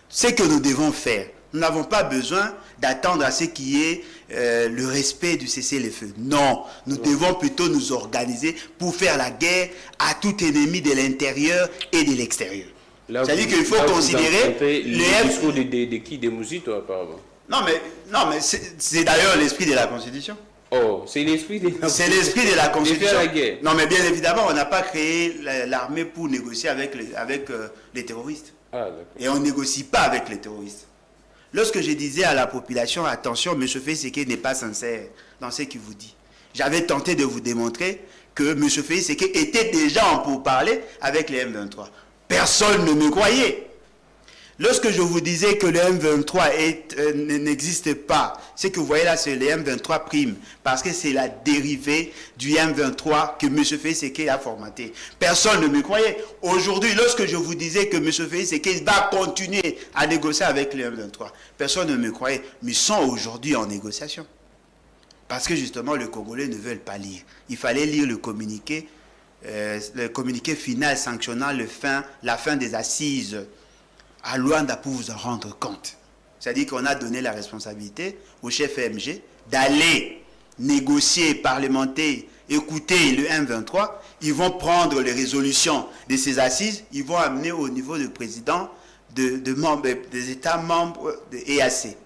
Ce que nous devons faire, nous n'avons pas besoin d'attendre à ce qui est le respect du cessez-le-feu. Non, nous devons plutôt nous organiser pour faire la guerre à tout ennemi de l'intérieur et de l'extérieur. C'est-à-dire qu'il faut considérer le discours de qui? De Mouzito, apparemment. Non, mais c'est d'ailleurs l'esprit de la Constitution. Oh, c'est l'esprit de la Constitution. C'est l'esprit de la Constitution. De faire la guerre. Non, mais bien évidemment, on n'a pas créé l'armée pour négocier avec les terroristes. Ah, d'accord. Et on ne négocie pas avec les terroristes. Lorsque je disais à la population, attention, M. Fayiseke n'est pas sincère dans ce qu'il vous dit. J'avais tenté de vous démontrer que M. Fayiseke était déjà en pourparlers avec les M23. Personne ne me croyait. Lorsque je vous disais que le M23 n'existe pas, ce que vous voyez là, c'est le M23 prime, parce que c'est la dérivée du M23 que M. Fayiseke a formaté. Personne ne me croyait. Aujourd'hui, lorsque je vous disais que M. Fayiseke va continuer à négocier avec le M23, personne ne me croyait. Mais ils sont aujourd'hui en négociation. Parce que justement, les Congolais ne veulent pas lire. Il fallait lire le communiqué final sanctionnant la fin des assises à Luanda pour vous en rendre compte. C'est-à-dire qu'on a donné la responsabilité au chef MG d'aller négocier, parlementer, écouter le M23. Ils vont prendre les résolutions de ces assises, ils vont amener au niveau du président des États membres de EAC.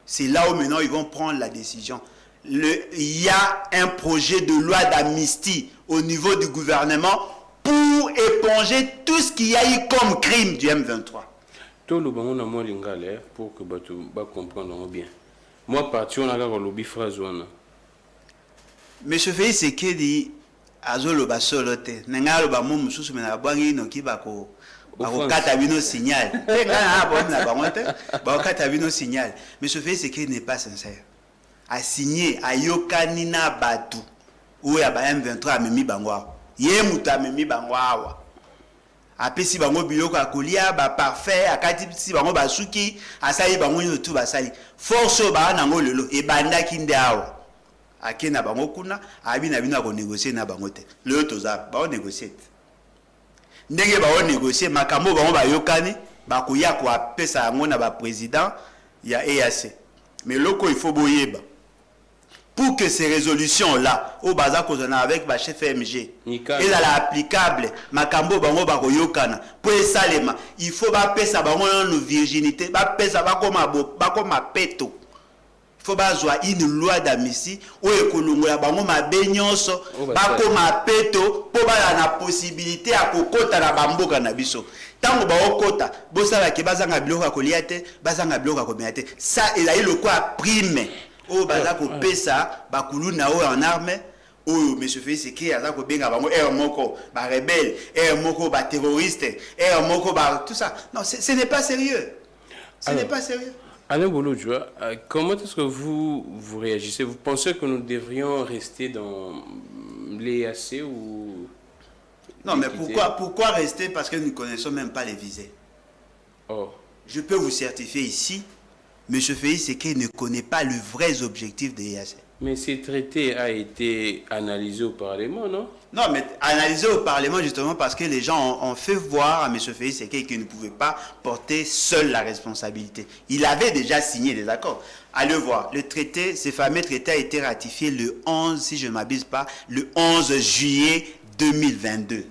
C'est là où maintenant ils vont prendre la décision. Il y a un projet de loi d'amnistie au niveau du gouvernement pour éponger tout ce qu'il y a eu comme crime du M23. Tout le monde a moins l'ingale pour que tu comprendre bien. Moi, parti, on a le lobby phrase. Monsieur Fayiseke dit azolo basolote nanga lo ba mo mususu mena bangi no ki bako kata bino signal. Kata bino signal. Monsieur Fayiseke n'est pas sincère. A signé a yokani na batu ou ya ba M23 amemi bangwa. Ye muta amemi bangwa. Apesi bango biloko akolia ba parfait akati si bango basuki asali bango nyo tout basali force ba nango lelo e bandaki ndawo akena bango kuna abina bina ko négocier na bango te lelo toza ba négocier ndenge ba négocier makambo bango ba yokani ba koya ko apesa yango na ba président ya EAC mais loko il faut boyeba pour que ces résolutions-là, au bazar qu'on a avec le chef MG, elles sont applicables, makambo bango bako yokana, pour ça il faut pas payer ça bango non virginité, pas payer ça bako ma peto. Il faut pas avoir une loi d'amnistie où ekolongola bango ma benyonso, bako ma peto, pour ba la possibilité à kokota na bamboka na biso. Tango ba okota, bosala ke bazanga biloko koliate, bazanga biloko komiate. Ça il a eu le quoi prime. Oh, baza ko pesa bakulu na o en arme oh monsieur Fayiseke aza ko benga bango moko ba rebelle moko ba terroriste moko ba tout ça non ce n'est pas sérieux n'est pas sérieux. Alain Bolojua, comment est-ce que vous réagissez? Vous pensez que nous devrions rester dans l'EAC ou non mais pourquoi rester? Parce que nous ne connaissons même pas les visées. Oh. Je peux vous certifier ici M. Fayiseke ne connaît pas le vrai objectif de l'EAC. Mais ce traité a été analysé au Parlement, non? Non, mais analysé au Parlement justement parce que les gens ont fait voir à M. Fayiseke qu'il ne pouvait pas porter seul la responsabilité. Il avait déjà signé des accords. Allez voir, le traité, ce fameux traité a été ratifié le 11, si je ne m'abuse pas, le 11 juillet 2022.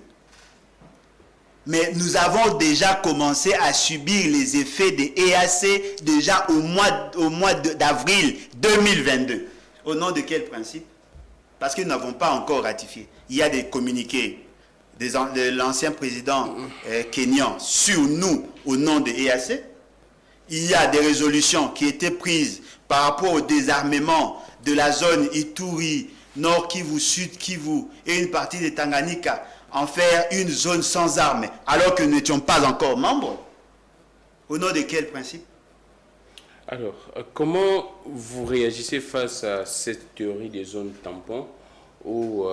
Mais nous avons déjà commencé à subir les effets des EAC déjà au mois d'avril 2022. Au nom de quel principe? Parce que nous n'avons pas encore ratifié. Il y a des communiqués de l'ancien président kenyan sur nous au nom des EAC. Il y a des résolutions qui étaient prises par rapport au désarmement de la zone Ituri, Nord Kivu, Sud Kivu et une partie de Tanganyika, en faire une zone sans armes, alors que nous n'étions pas encore membres. Au nom de quel principe? Alors, comment vous réagissez face à cette théorie des zones tampons où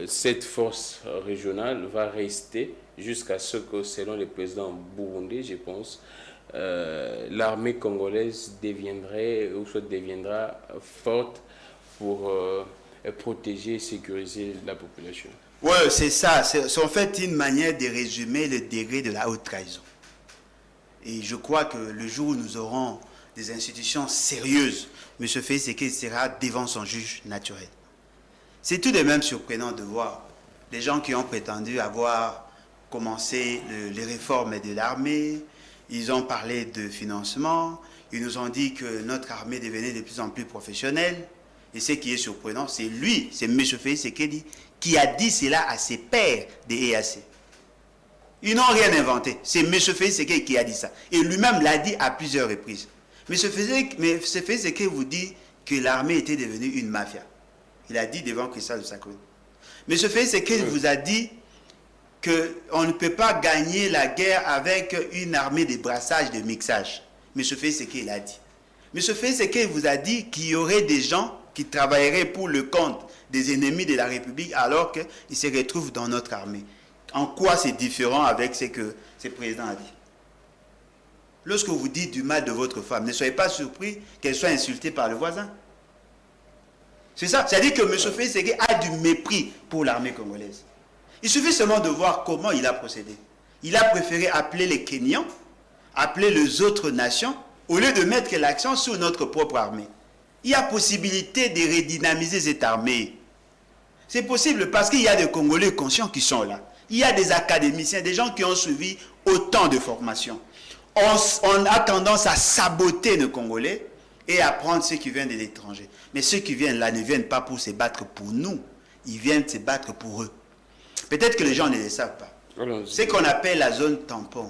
cette force régionale va rester jusqu'à ce que, selon le président burundais, je pense, l'armée congolaise deviendra forte pour protéger et sécuriser la population? Oui, c'est ça. C'est en fait une manière de résumer le degré de la haute trahison. Et je crois que le jour où nous aurons des institutions sérieuses, M. Fayiseke sera devant son juge naturel. C'est tout de même surprenant de voir des gens qui ont prétendu avoir commencé les réformes de l'armée. Ils ont parlé de financement. Ils nous ont dit que notre armée devenait de plus en plus professionnelle. Et ce qui est surprenant, c'est M. Fayiseke qui a dit cela à ses pairs des EAC. Ils n'ont rien inventé. C'est M. Félix Séké qui a dit ça. Et lui-même l'a dit à plusieurs reprises. M. Félix Séké vous dit que l'armée était devenue une mafia. Il a dit devant Christophe de Sakoni. M. Félix Séké vous a dit qu'on ne peut pas gagner la guerre avec une armée de brassage, de mixage. M. Félix Séké l'a dit. M. Félix Séké vous a dit qu'il y aurait des gens qui travailleraient pour le compte des ennemis de la République alors qu'ils se retrouvent dans notre armée. En quoi c'est différent avec ce que ce président a dit? Lorsque vous dites du mal de votre femme, ne soyez pas surpris qu'elle soit insultée par le voisin. C'est ça. C'est-à-dire que M. Félix Séké a du mépris pour l'armée congolaise. Il suffit seulement de voir comment il a procédé. Il a préféré appeler les Kenyans, appeler les autres nations, au lieu de mettre l'accent sur notre propre armée. Il y a possibilité de redynamiser cette armée. C'est possible parce qu'il y a des Congolais conscients qui sont là. Il y a des académiciens, des gens qui ont suivi autant de formations. On a tendance à saboter nos Congolais et à prendre ceux qui viennent de l'étranger. Mais ceux qui viennent là ne viennent pas pour se battre pour nous. Ils viennent se battre pour eux. Peut-être que les gens ne le savent pas. Ce qu'on appelle la zone tampon,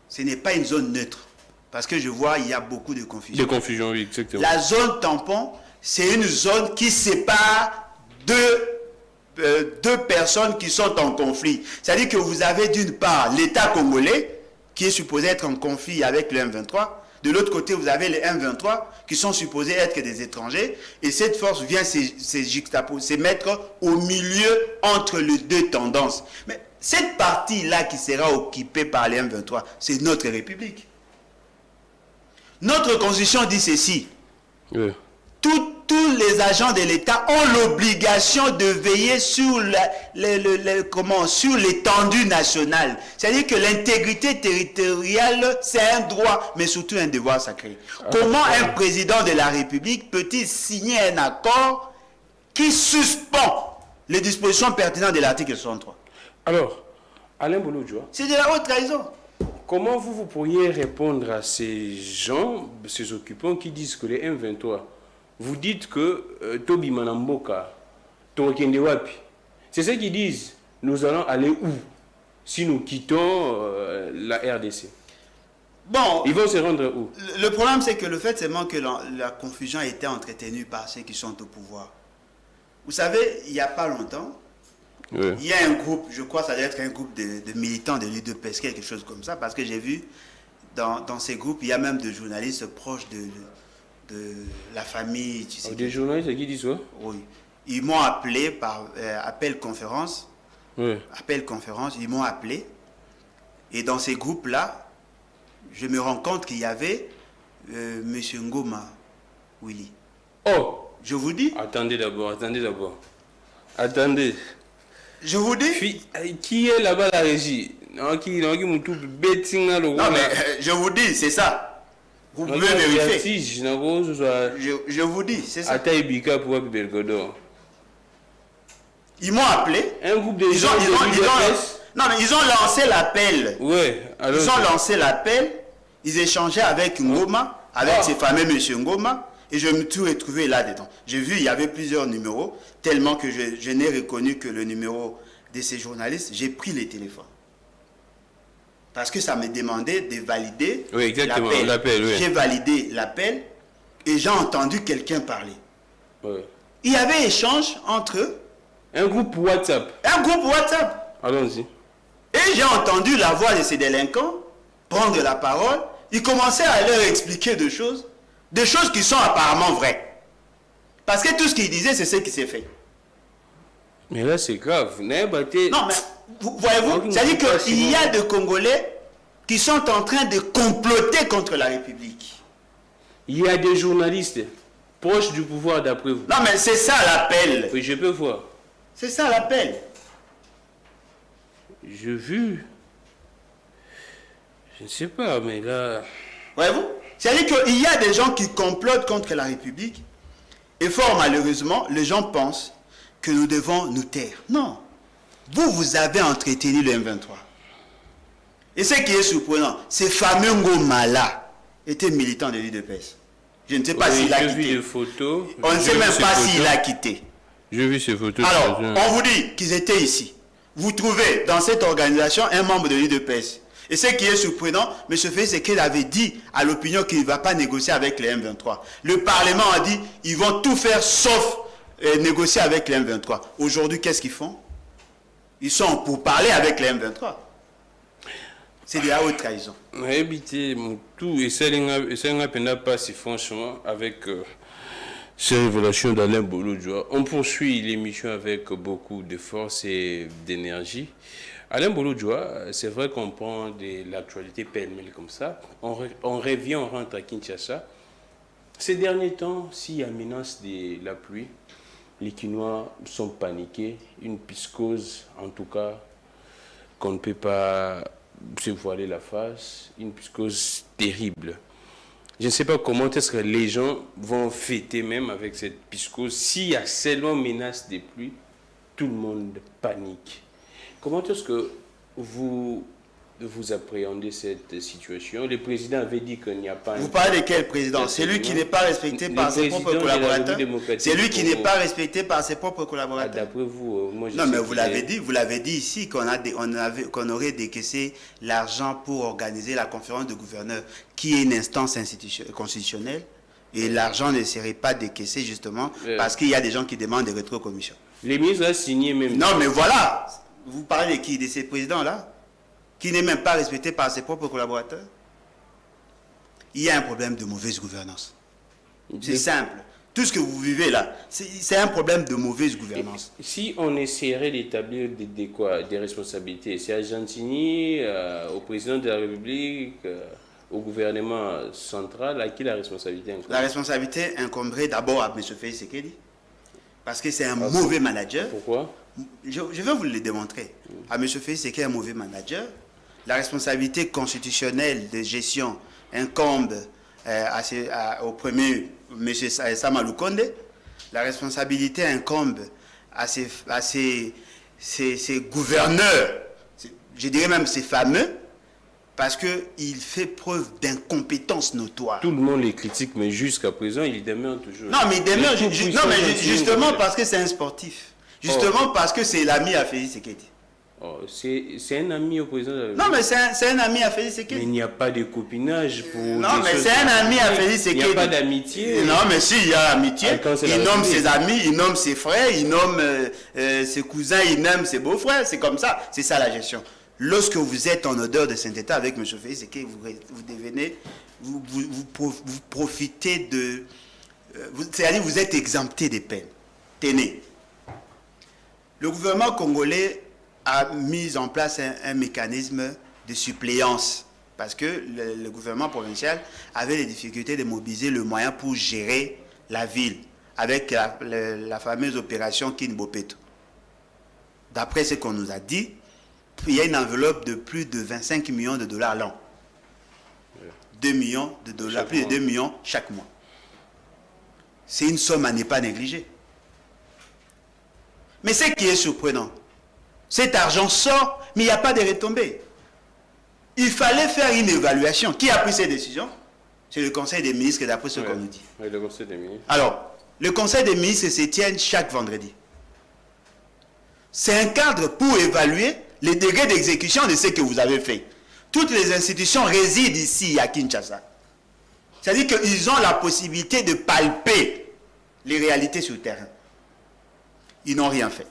ce n'est pas une zone neutre. Parce que je vois, il y a beaucoup de confusion. De confusion, oui, exactement. La zone tampon, c'est une zone qui sépare deux personnes qui sont en conflit. C'est-à-dire que vous avez d'une part l'État congolais, qui est supposé être en conflit avec le M23. De l'autre côté, vous avez les M23, qui sont supposés être des étrangers. Et cette force vient se mettre au milieu entre les deux tendances. Mais cette partie-là qui sera occupée par les M23, c'est notre République. Notre constitution dit ceci. Oui. Tous les agents de l'État ont l'obligation de veiller sur l'étendue nationale. C'est-à-dire que l'intégrité territoriale, c'est un droit, mais surtout un devoir sacré. Comment un président de la République peut-il signer un accord qui suspend les dispositions pertinentes de l'article 63? Alors, Alain Bouloudjoua, c'est de la haute trahison. Comment vous pourriez répondre à ces gens, ces occupants qui disent que les M23, vous dites que Tobi Manamboka, Torokende Wapi, c'est ceux qui disent nous allons aller où si nous quittons la RDC? Bon, ils vont se rendre où? Le problème, c'est que le fait seulement que la confusion a été entretenue par ceux qui sont au pouvoir. Vous savez, il n'y a pas longtemps, oui, il y a un groupe, je crois que ça doit être un groupe de militants de l'UDPS, quelque chose comme ça, parce que j'ai vu dans ces groupes, il y a même des journalistes proches de la famille. Tu sais, des journalistes qui disent ça? Oui. Ils m'ont appelé par appel conférence. Oui. Appel conférence, ils m'ont appelé. Et dans ces groupes-là, je me rends compte qu'il y avait M. Ngoma Willy. Oh! Je vous dis. Attendez d'abord. Attendez. Je vous dis. Qui est là-bas la régie? Non, mais je vous dis, c'est ça. Vous pouvez vérifier. Je vous dis, c'est ça. Ils m'ont appelé. Un groupe de gens non, mais ils ont lancé l'appel. Oui. Ils ont lancé l'appel. Ils échangeaient avec Ngoma, avec ces fameux monsieur Ngoma. Et je me suis retrouvé là-dedans. J'ai vu, il y avait plusieurs numéros, tellement que je n'ai reconnu que le numéro de ces journalistes. J'ai pris les téléphones. Parce que ça me demandait de valider l'appel. Oui. J'ai validé l'appel et j'ai entendu quelqu'un parler. Oui. Il y avait échange entre eux. Un groupe WhatsApp. Allons-y. Et j'ai entendu la voix de ces délinquants prendre la parole. Ils commençaient à leur expliquer des choses qui sont apparemment vraies. Parce que tout ce qu'ils disaient, c'est ce qui s'est fait. Mais là, c'est grave. Non, mais voyez-vous, c'est-à-dire qu'il y a des Congolais qui sont en train de comploter contre la République. Il y a des journalistes proches du pouvoir d'après vous. Non, mais c'est ça l'appel. Oui, je peux voir. C'est ça l'appel. J'ai vu. Je ne sais pas, mais là... Voyez-vous, c'est-à-dire qu'il y a des gens qui complotent contre la République et fort malheureusement, les gens pensent que nous devons nous taire. Non. Vous avez entretenu le M23. Et ce qui est surprenant, ce fameux Ngoma-là était militant de l'UDPS. Je ne sais pas s'il a quitté. J'ai vu les photos. On ne sait même pas s'il a quitté. J'ai vu ces photos. Alors, on vous dit qu'ils étaient ici. vous trouvez dans cette organisation un membre de l'UDPS. Et ce qui est surprenant, M. Félix Tshisekedi avait dit à l'opinion qu'il ne va pas négocier avec les M23. Le Parlement a dit qu'ils vont tout faire sauf négocier avec les M23. Aujourd'hui, qu'est-ce qu'ils font? Ils sont pour parler avec les M23. C'est de la haute trahison. Habité tout et ça n'a pas si franchement avec ces révélations d'Alain Bolo-Djoa. On poursuit l'émission avec beaucoup de force et d'énergie. Alain Bolo-Djoa, c'est vrai qu'on prend de l'actualité pêle-mêle comme ça. On revient, on rentre à Kinshasa. Ces derniers temps, s'il y a menace de la pluie, les Kinois sont paniqués. Une piscose, en tout cas, qu'on ne peut pas se voiler la face. Une piscose terrible. Je ne sais pas comment est-ce que les gens vont fêter même avec cette piscose. S'il y a seulement menace de pluie, tout le monde panique. Comment est-ce que vous appréhendez cette situation? Le président avait dit qu'il n'y a pas... Vous parlez de quel président? C'est lui qui n'est pas respecté par ses propres collaborateurs. C'est lui qui n'est pas respecté par ses propres collaborateurs. D'après vous, moi je non, mais vous l'avez dit ici qu'on aurait décaissé l'argent pour organiser la conférence de gouverneurs, qui est une instance constitutionnelle, et l'argent ne serait pas décaissé justement parce qu'il y a des gens qui demandent des rétrocommissions. Les ministres ont signé même... Non, mais voilà. Vous parlez de qui? De ces présidents-là qui n'est même pas respecté par ses propres collaborateurs. Il y a un problème de mauvaise gouvernance. C'est simple. Tout ce que vous vivez là, c'est un problème de mauvaise gouvernance. Et si on essaierait d'établir des responsabilités, c'est à Gentini, au président de la République, au gouvernement central, à qui la responsabilité incombe? La responsabilité incomberait d'abord à M. Félix Tshisekedi, parce que c'est un mauvais manager. Pourquoi? Je vais vous le démontrer. À M. Félix Tshisekedi, un mauvais manager. La responsabilité constitutionnelle de gestion incombe au premier, M. Sama Lukonde. La responsabilité incombe à ces gouverneurs, je dirais même ces fameux, parce qu'il fait preuve d'incompétence notoire. Tout le monde les critique, mais jusqu'à présent, il demeure toujours... Non, mais il demeure, justement parce que c'est un sportif. Justement parce que c'est l'ami à Félix Tshisekedi. Oh, c'est un ami au président de la République. Non, mais c'est un ami à Félix Tshisekedi. Mais il n'y a pas de copinage pour... Non, mais c'est un ami à Félix Tshisekedi. Il n'y a pas d'amitié. Non, mais si, il y a amitié. Il nomme ses amis, il nomme ses frères, il nomme ses cousins, il nomme ses beaux-frères. C'est comme ça. C'est ça la gestion. Lorsque vous êtes en odeur de sainteté avec M. Félix Tshisekedi, vous devenez... Vous profitez de... C'est-à-dire vous êtes exempté des peines. Tenez. Le gouvernement congolais a mis en place un mécanisme de suppléance parce que le gouvernement provincial avait des difficultés de mobiliser le moyen pour gérer la ville avec la fameuse opération Kinbopeto. D'après ce qu'on nous a dit, il y a une enveloppe de plus de 25 millions de dollars l'an. 2 millions de dollars, plus de 2 millions chaque mois. C'est une somme à ne pas négliger. Mais ce qui est surprenant, cet argent sort, mais il n'y a pas de retombées. Il fallait faire une évaluation. Qui a pris ces décisions? C'est le Conseil des ministres, d'après ce qu'on nous dit. Oui, le Conseil des ministres. Alors, le Conseil des ministres se tient chaque vendredi. C'est un cadre pour évaluer les degrés d'exécution de ce que vous avez fait. Toutes les institutions résident ici à Kinshasa. C'est-à-dire qu'ils ont la possibilité de palper les réalités sur le terrain. Ils n'ont rien fait.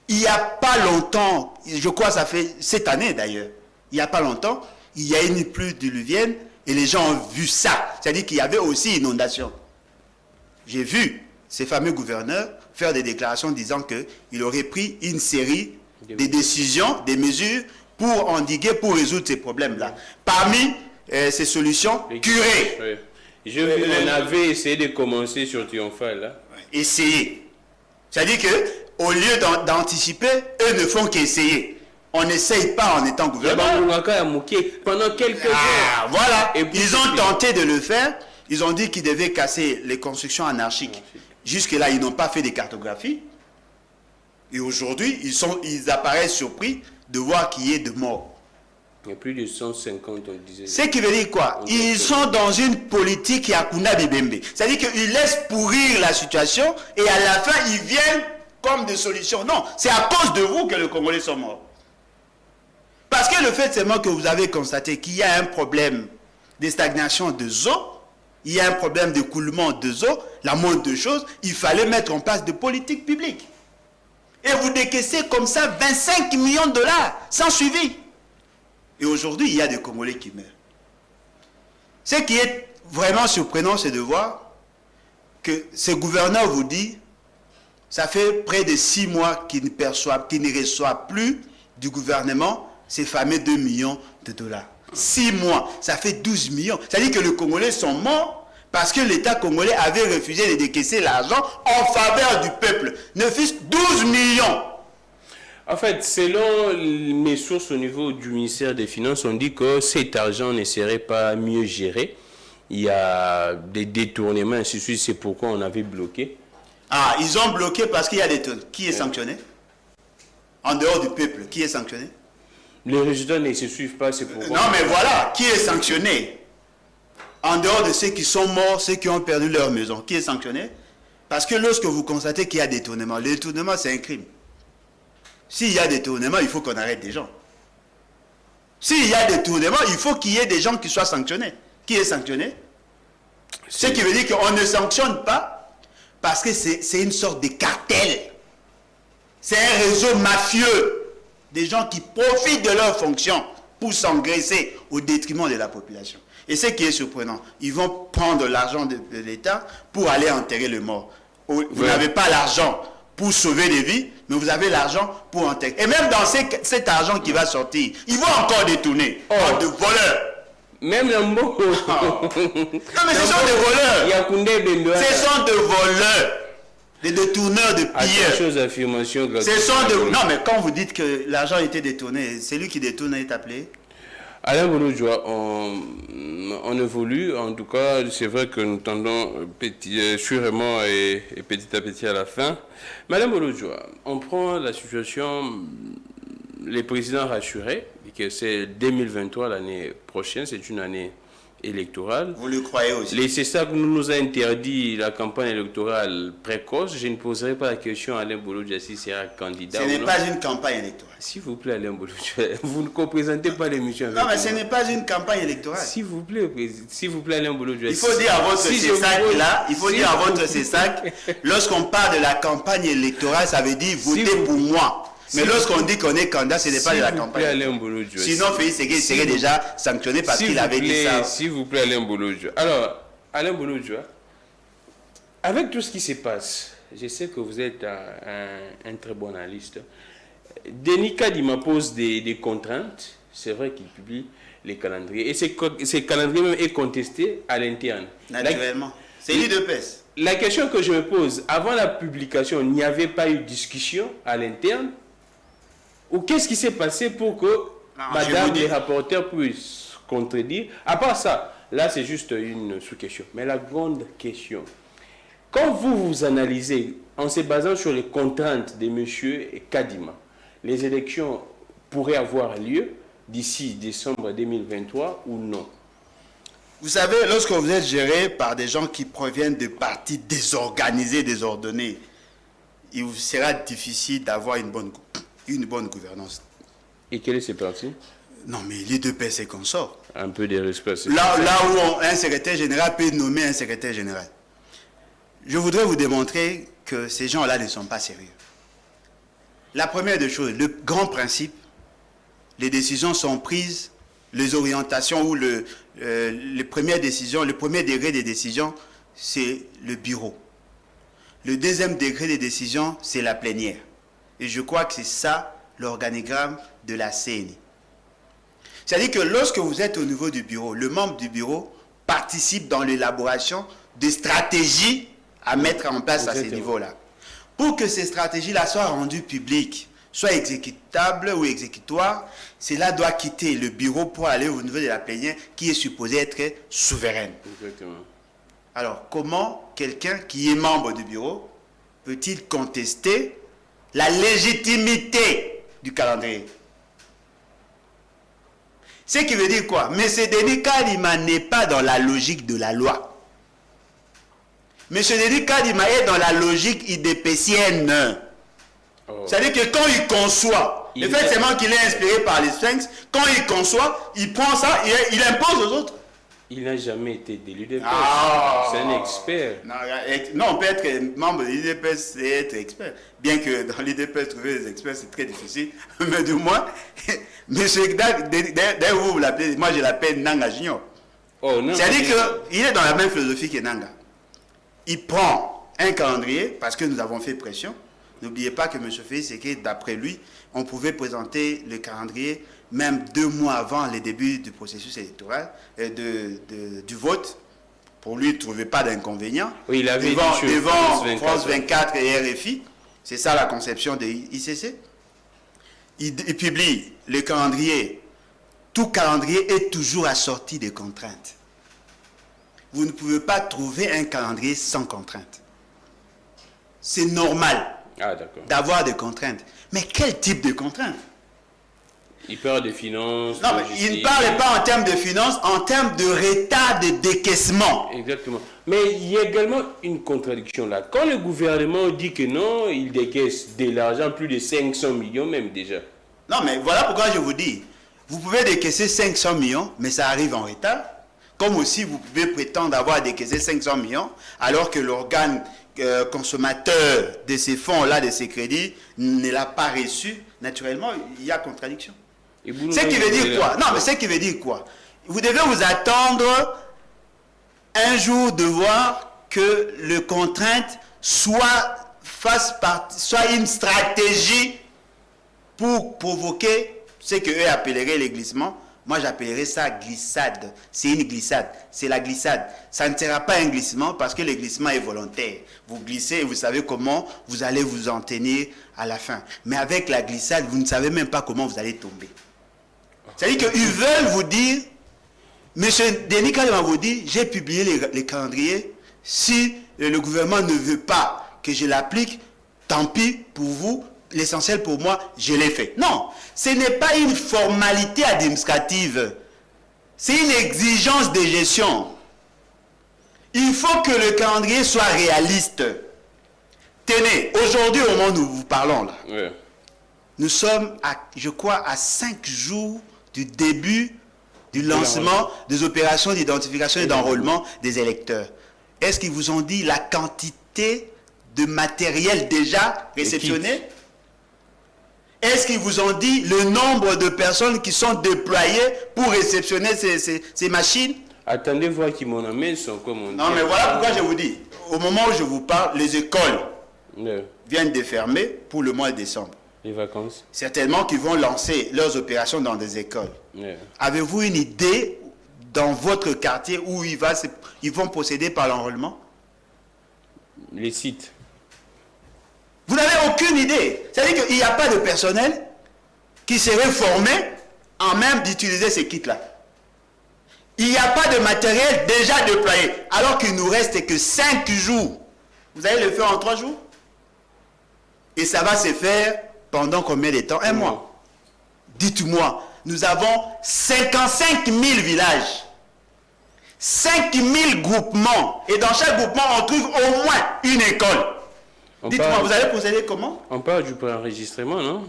Il n'y a pas longtemps, je crois que ça fait cette année d'ailleurs, il n'y a pas longtemps, il y a une pluie diluvienne et les gens ont vu ça. C'est-à-dire qu'il y avait aussi inondation. J'ai vu ces fameux gouverneurs faire des déclarations disant qu'il aurait pris une série de décisions, des mesures pour endiguer, pour résoudre ces problèmes-là. Parmi ces solutions, curer. Oui. On avait essayé de commencer sur Triomphal. Là. Essayer. C'est-à-dire qu'au lieu d'anticiper, eux ne font qu'essayer. On n'essaye pas en étant gouvernement. Pendant quelques heures. Voilà. Ils ont tenté de le faire. Ils ont dit qu'ils devaient casser les constructions anarchiques. Jusque-là, ils n'ont pas fait de cartographie. Et aujourd'hui, ils apparaissent surpris de voir qu'il y ait de morts. Il y a plus de 150, on disait. Ce qui veut dire quoi? Ils sont dans une politique Yakuna Bibembe. C'est-à-dire qu'ils laissent pourrir la situation et à la fin, ils viennent comme de solution. Non, c'est à cause de vous que les Congolais sont morts. Parce que le fait seulement que vous avez constaté qu'il y a un problème de stagnation de eau, il y a un problème d'écoulement de eau, la moindre de choses, il fallait mettre en place des politiques publiques. Et vous décaissez comme ça 25 millions de dollars sans suivi. Et aujourd'hui, il y a des Congolais qui meurent. Ce qui est vraiment surprenant, c'est de voir que ce gouverneur vous dit, ça fait près de 6 mois qu'il ne reçoit plus du gouvernement ces fameux 2 millions de dollars. 6 mois, ça fait 12 millions. C'est-à-dire que les Congolais sont morts parce que l'État congolais avait refusé de décaisser l'argent en faveur du peuple. Ne fût-ce 12 millions. En fait, selon mes sources au niveau du ministère des Finances, on dit que cet argent ne serait pas mieux géré. Il y a des détournements, ainsi de suite. C'est pourquoi on avait bloqué. Ah, ils ont bloqué parce qu'il y a des détournements. Qui est sanctionné? En dehors du peuple, qui est sanctionné? Les résultats ne se suivent pas, c'est pourquoi... Non, mais voilà, qui est sanctionné? En dehors de ceux qui sont morts, ceux qui ont perdu leur maison, qui est sanctionné? Parce que lorsque vous constatez qu'il y a détournement, le détournement, c'est un crime. S'il y a détournement, il faut qu'on arrête des gens. S'il y a détournement, il faut qu'il y ait des gens qui soient sanctionnés. Qui est sanctionné? Ce qui veut dire qu'on ne sanctionne pas parce que c'est une sorte de cartel. C'est un réseau mafieux. Des gens qui profitent de leur fonction pour s'engraisser au détriment de la population. Et ce qui est surprenant, ils vont prendre l'argent de l'État pour aller enterrer le mort. Vous n'avez pas l'argent pour sauver des vies, mais vous avez l'argent pour enterrer. Et même dans cet argent qui va sortir, ils vont encore détourner. De voleurs. Même Lambo. Non, mais ce sont des voleurs. Ce sont des voleurs. Des détourneurs de pilleurs. Non, mais quand vous dites que l'argent a été détourné, celui qui détourne est appelé Alain Bolojwa, on évolue. En tout cas, c'est vrai que nous tendons sûrement et petit à petit à la fin. Madame Bolojwa, on prend la situation, les présidents rassurés, que c'est 2023, l'année prochaine, c'est une année électorale. Vous le croyez aussi? C'est ça que nous a interdit la campagne électorale précoce. Je ne poserai pas la question à Alain Bolojwa si sera candidat. Ce n'est pas une campagne électorale. S'il vous plaît, Alain Bolojwa, vous ne représentez pas l'émission avec moi. Non, mais moi. ce n'est pas une campagne électorale. S'il vous plaît, Alain Bolojwa. Il faut dire à votre CESAC là, il faut dire à votre CESAC, lorsqu'on parle de la campagne électorale, ça veut dire votez pour moi. Mais lorsqu'on dit qu'on est candidat, ce n'est pas de la campagne. Sinon, Félix Ségué serait déjà sanctionné parce qu'il avait dit ça. S'il vous plaît, Alain Bolojwa. Alors, Alain Bolojwa, avec tout ce qui se passe, je sais que vous êtes un très bon analyste. Denis Kadima pose des contraintes. C'est vrai qu'il publie les calendriers. Et ces calendriers même est contesté à l'interne. Naturellement. C'est l'UDPS. La question que je me pose, avant la publication, il n'y avait pas eu de discussion à l'interne? Ou qu'est-ce qui s'est passé pour que madame les rapporteurs puissent contredire? À part ça, là c'est juste une sous-question. Mais la grande question, quand vous analysez, en se basant sur les contraintes de M. Kadima, les élections pourraient avoir lieu d'ici décembre 2023 ou non? Vous savez, lorsque vous êtes géré par des gens qui proviennent de partis désorganisés, désordonnés, il vous sera difficile d'avoir une bonne gouvernance. Et quel est ce parti? Non, mais les deux PS et consorts. Un peu de respect. Là où un secrétaire général peut nommer un secrétaire général. Je voudrais vous démontrer que ces gens-là ne sont pas sérieux. La première des choses, le grand principe, les décisions sont prises, les orientations ou les premières décisions, le premier degré des décisions, c'est le bureau. Le deuxième degré des décisions, c'est la plénière. Et je crois que c'est ça l'organigramme de la CENI. C'est-à-dire que lorsque vous êtes au niveau du bureau, le membre du bureau participe dans l'élaboration des stratégies à mettre en place à ces niveaux-là. Pour que ces stratégies-là soient rendues publiques, soient exécutables ou exécutoires, cela doit quitter le bureau pour aller au niveau de la plénière qui est supposée être souveraine. Exactement. Alors, comment quelqu'un qui est membre du bureau peut-il contester la légitimité du calendrier? Ce qui veut dire quoi? M. Denis Kadima n'est pas dans la logique de la loi. M. Denis Kadima est dans la logique idépécienne. Oh. C'est-à-dire que quand il conçoit, le fait seulement qu'il est inspiré par les Sphinx, quand il conçoit, il prend ça et il impose aux autres. Il n'a jamais été de l'UDPS. C'est un expert. Non, on peut être membre de l'UDPS et être expert. Bien que dans l'UDPS, trouver des experts, c'est très difficile. Mais du moins, monsieur, d'ailleurs, vous l'appelez, moi je l'appelle Nanga Junior. Oh, non. C'est-à-dire qu'il est dans la même philosophie que Nanga. Il prend un calendrier, parce que nous avons fait pression. N'oubliez pas que M. Félix Tshisekedi, d'après lui, on pouvait présenter le calendrier même 2 mois avant le début du processus électoral, du vote. Pour lui, il ne trouvait pas d'inconvénient. Oui, il avait devant France 24 et RFI. C'est ça la conception de l'ICC. Il publie le calendrier. Tout calendrier est toujours assorti de contraintes. Vous ne pouvez pas trouver un calendrier sans contraintes. C'est normal d'avoir des contraintes. Mais quel type de contraintes? Il parle de finances. Non, mais il ne parle pas en termes de finances, en termes de retard de décaissement. Exactement. Mais il y a également une contradiction là. Quand le gouvernement dit que non, il décaisse de l'argent, plus de 500 millions même déjà. Non, mais voilà pourquoi je vous dis. Vous pouvez décaisser 500 millions, mais ça arrive en retard. Comme aussi, vous pouvez prétendre avoir décaissé 500 millions, alors que l'organe consommateur de ces fonds-là, de ces crédits, ne l'a pas reçu. Naturellement, il y a contradiction. Ce qui veut dire quoi? Non, mais ce qui veut dire quoi? Vous devez vous attendre un jour de voir que le contrainte soit une stratégie pour provoquer ce qu'eux appelleraient les glissements. Moi, j'appellerais ça glissade. C'est une glissade. C'est la glissade. Ça ne sera pas un glissement parce que le glissement est volontaire. Vous glissez et vous savez comment vous allez vous en tenir à la fin. Mais avec la glissade, vous ne savez même pas comment vous allez tomber. C'est-à-dire qu'ils veulent vous dire, M. Denis Kadima vous dit, j'ai publié les calendriers. Si le gouvernement ne veut pas que je l'applique, tant pis pour vous. L'essentiel pour moi, je l'ai fait. Non, ce n'est pas une formalité administrative. C'est une exigence de gestion. Il faut que le calendrier soit réaliste. Tenez, aujourd'hui, au moment où nous vous parlons, là, nous sommes, je crois, à 5 jours du début du lancement des opérations d'identification et d'enrôlement des électeurs. Est-ce qu'ils vous ont dit la quantité de matériel déjà réceptionné? Est-ce qu'ils vous ont dit le nombre de personnes qui sont déployées pour réceptionner ces machines? Attendez voir qui m'en amène sont comme on dit. Non, mais voilà pourquoi je vous dis. Au moment où je vous parle, les écoles viennent de fermer pour le mois de décembre. Les vacances. Certainement qu'ils vont lancer leurs opérations dans des écoles. Avez-vous une idée dans votre quartier où ils vont procéder par l'enrôlement? Les sites. Vous n'avez aucune idée. C'est-à-dire qu'il n'y a pas de personnel qui serait formé en même d'utiliser ces kits-là. Il n'y a pas de matériel déjà déployé. Alors qu'il nous reste que 5 jours. Vous allez le faire en 3 jours. Et ça va se faire pendant combien de temps? 1 mois. Dites-moi, nous avons 55 000 villages. 5 000 groupements. Et dans chaque groupement, on trouve au moins une école. Dites-moi, vous allez procéder comment? On parle du préenregistrement, non?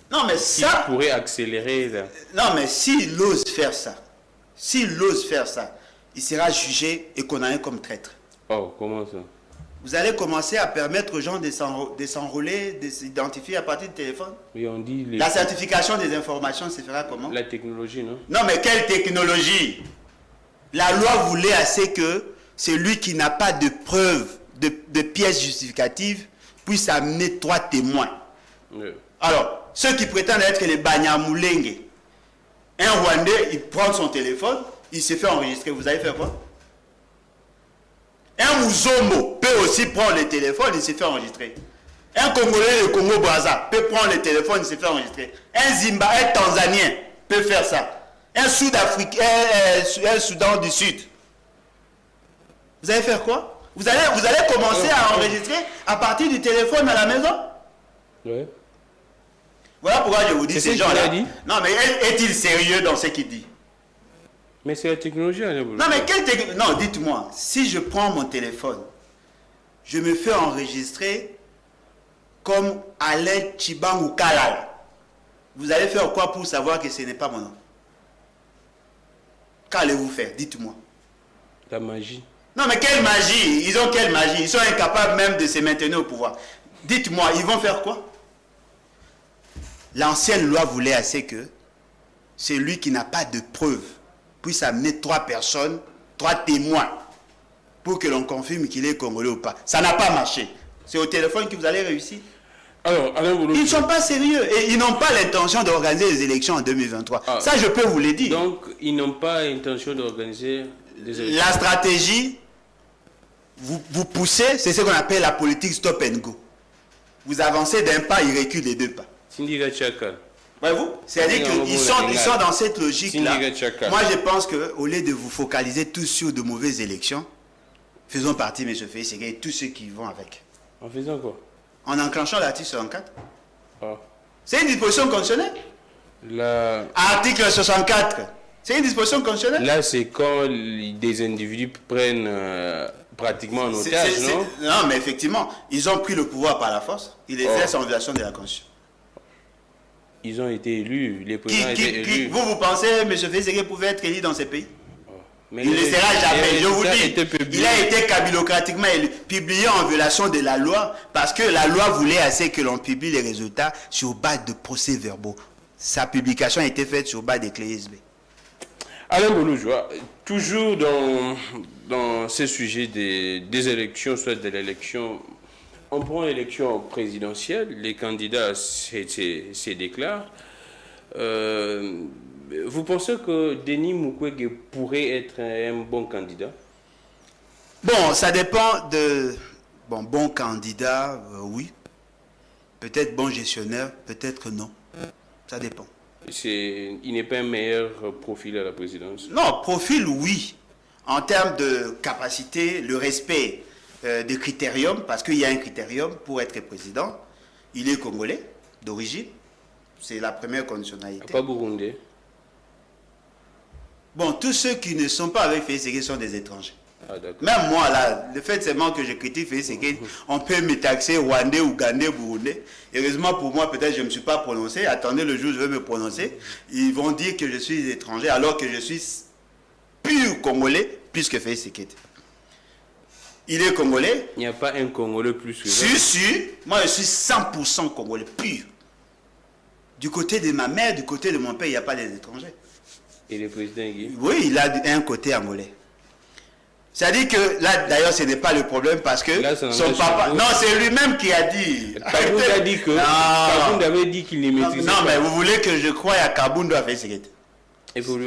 Non, mais ça... Qui pourrait accélérer... Non, mais s'il ose faire ça, il sera jugé et condamné comme traître. Oh, comment ça? Vous allez commencer à permettre aux gens de s'enrôler, de s'identifier à partir du téléphone? Oui, on dit... La certification des informations se fera comment? La technologie, non? Non, mais quelle technologie? La loi voulait assez que celui qui n'a pas de preuves, de pièces justificatives, puisse amener 3 témoins. Alors, ceux qui prétendent être les Banyamulenge, un Rwandais, il prend son téléphone, il se fait enregistrer. Vous allez faire quoi? Un Muzombo peut aussi prendre le téléphone, il se fait enregistrer. Un Congolais, le Congo-Brazza, peut prendre le téléphone, il se fait enregistrer. Un Zimbabwe, un Tanzanien peut faire ça. Un Sud-Africain, un Soudan du Sud. Vous allez faire quoi? Vous allez commencer à enregistrer à partir du téléphone à la maison? Oui. Voilà pourquoi je vous dis ces gens-là. Non, mais est-il sérieux dans ce qu'il dit? Mais c'est la technologie. Non, mais quelle technologie? Non, dites-moi, si je prends mon téléphone, je me fais enregistrer comme Alain Tshibangou Kalala, vous allez faire quoi pour savoir que ce n'est pas mon nom? Qu'allez-vous faire? Dites-moi. La magie. Non, mais quelle magie? Ils ont quelle magie? Ils sont incapables même de se maintenir au pouvoir. Dites-moi, ils vont faire quoi? L'ancienne loi voulait assez que celui qui n'a pas de preuves puisse amener 3 personnes, 3 témoins, pour que l'on confirme qu'il est congolais ou pas. Ça n'a pas marché. C'est au téléphone que vous allez réussir. Alors, Alain Boulou, ils ne sont pas sérieux et ils n'ont pas l'intention d'organiser les élections en 2023. Ah, ça, je peux vous le dire. Donc, ils n'ont pas l'intention d'organiser les élections. La stratégie, vous poussez, c'est ce qu'on appelle la politique stop and go. Vous avancez d'un pas, ils reculent les 2 pas. Sindiga Tchaka. Voyez-vous? C'est-à-dire qu'ils sont dans cette logique-là. Moi, je pense qu'au lieu de vous focaliser tous sur de mauvaises élections, faisons partie, M. Félix Tshisekedi, et tous ceux qui vont avec. En faisant quoi? En enclenchant l'article 64. Oh. C'est une disposition constitutionnelle. Article 64. C'est une disposition constitutionnelle. Là, c'est quand des individus prennent pratiquement en otage, non? Non, mais effectivement, ils ont pris le pouvoir par la force. Ils exercent en violation de la Constitution. Ils ont été élus, les présidents ont été élus. Vous pensez, M. Félix Tshisekedi pouvait être élu dans ces pays? Mais il ne le sera jamais, je vous dis. Il a été kabilocratiquement élu, publié en violation de la loi, parce que la loi voulait assez que l'on publie les résultats sur base de procès-verbaux. Sa publication a été faite sur base des clés USB. Alain Boloujoua, toujours dans ce sujet des élections, soit de l'élection, on prend l'élection présidentielle, les candidats se déclarent. Vous pensez que Denis Mukwege pourrait être un bon candidat? Bon, ça dépend de... Bon candidat, oui. Peut-être bon gestionnaire, peut-être non. Ça dépend. Il n'est pas un meilleur profil à la présidence? Non, profil, oui. En termes de capacité, le respect des critériums, parce qu'il y a un critérium pour être président. Il est congolais, d'origine. C'est la première conditionnalité. Pas burundais? Bon, tous ceux qui ne sont pas avec Félix Tshisekedi sont des étrangers. Ah, même moi, là, le fait seulement que je critique Félix Tshisekedi, on peut me taxer Rwandais, Ougandais, Burundais. Heureusement pour moi, peut-être je ne me suis pas prononcé. Attendez le jour où je vais me prononcer. Ils vont dire que je suis étranger alors que je suis pur Congolais plus que Félix Tshisekedi. Il est Congolais. Il n'y a pas un Congolais plus que Si, moi je suis 100% Congolais pur. Du côté de ma mère, du côté de mon père, il n'y a pas des étrangers. Et le président Guy? Oui, il a un côté angolais. C'est-à-dire que là, d'ailleurs, ce n'est pas le problème parce que là, son papa... Non, c'est lui-même qui a dit... Kabound a dit que... Kabound avait dit qu'il les maîtrisait. Non, mais vous voulez que je croie à Kabound à Félix Tshisekedi?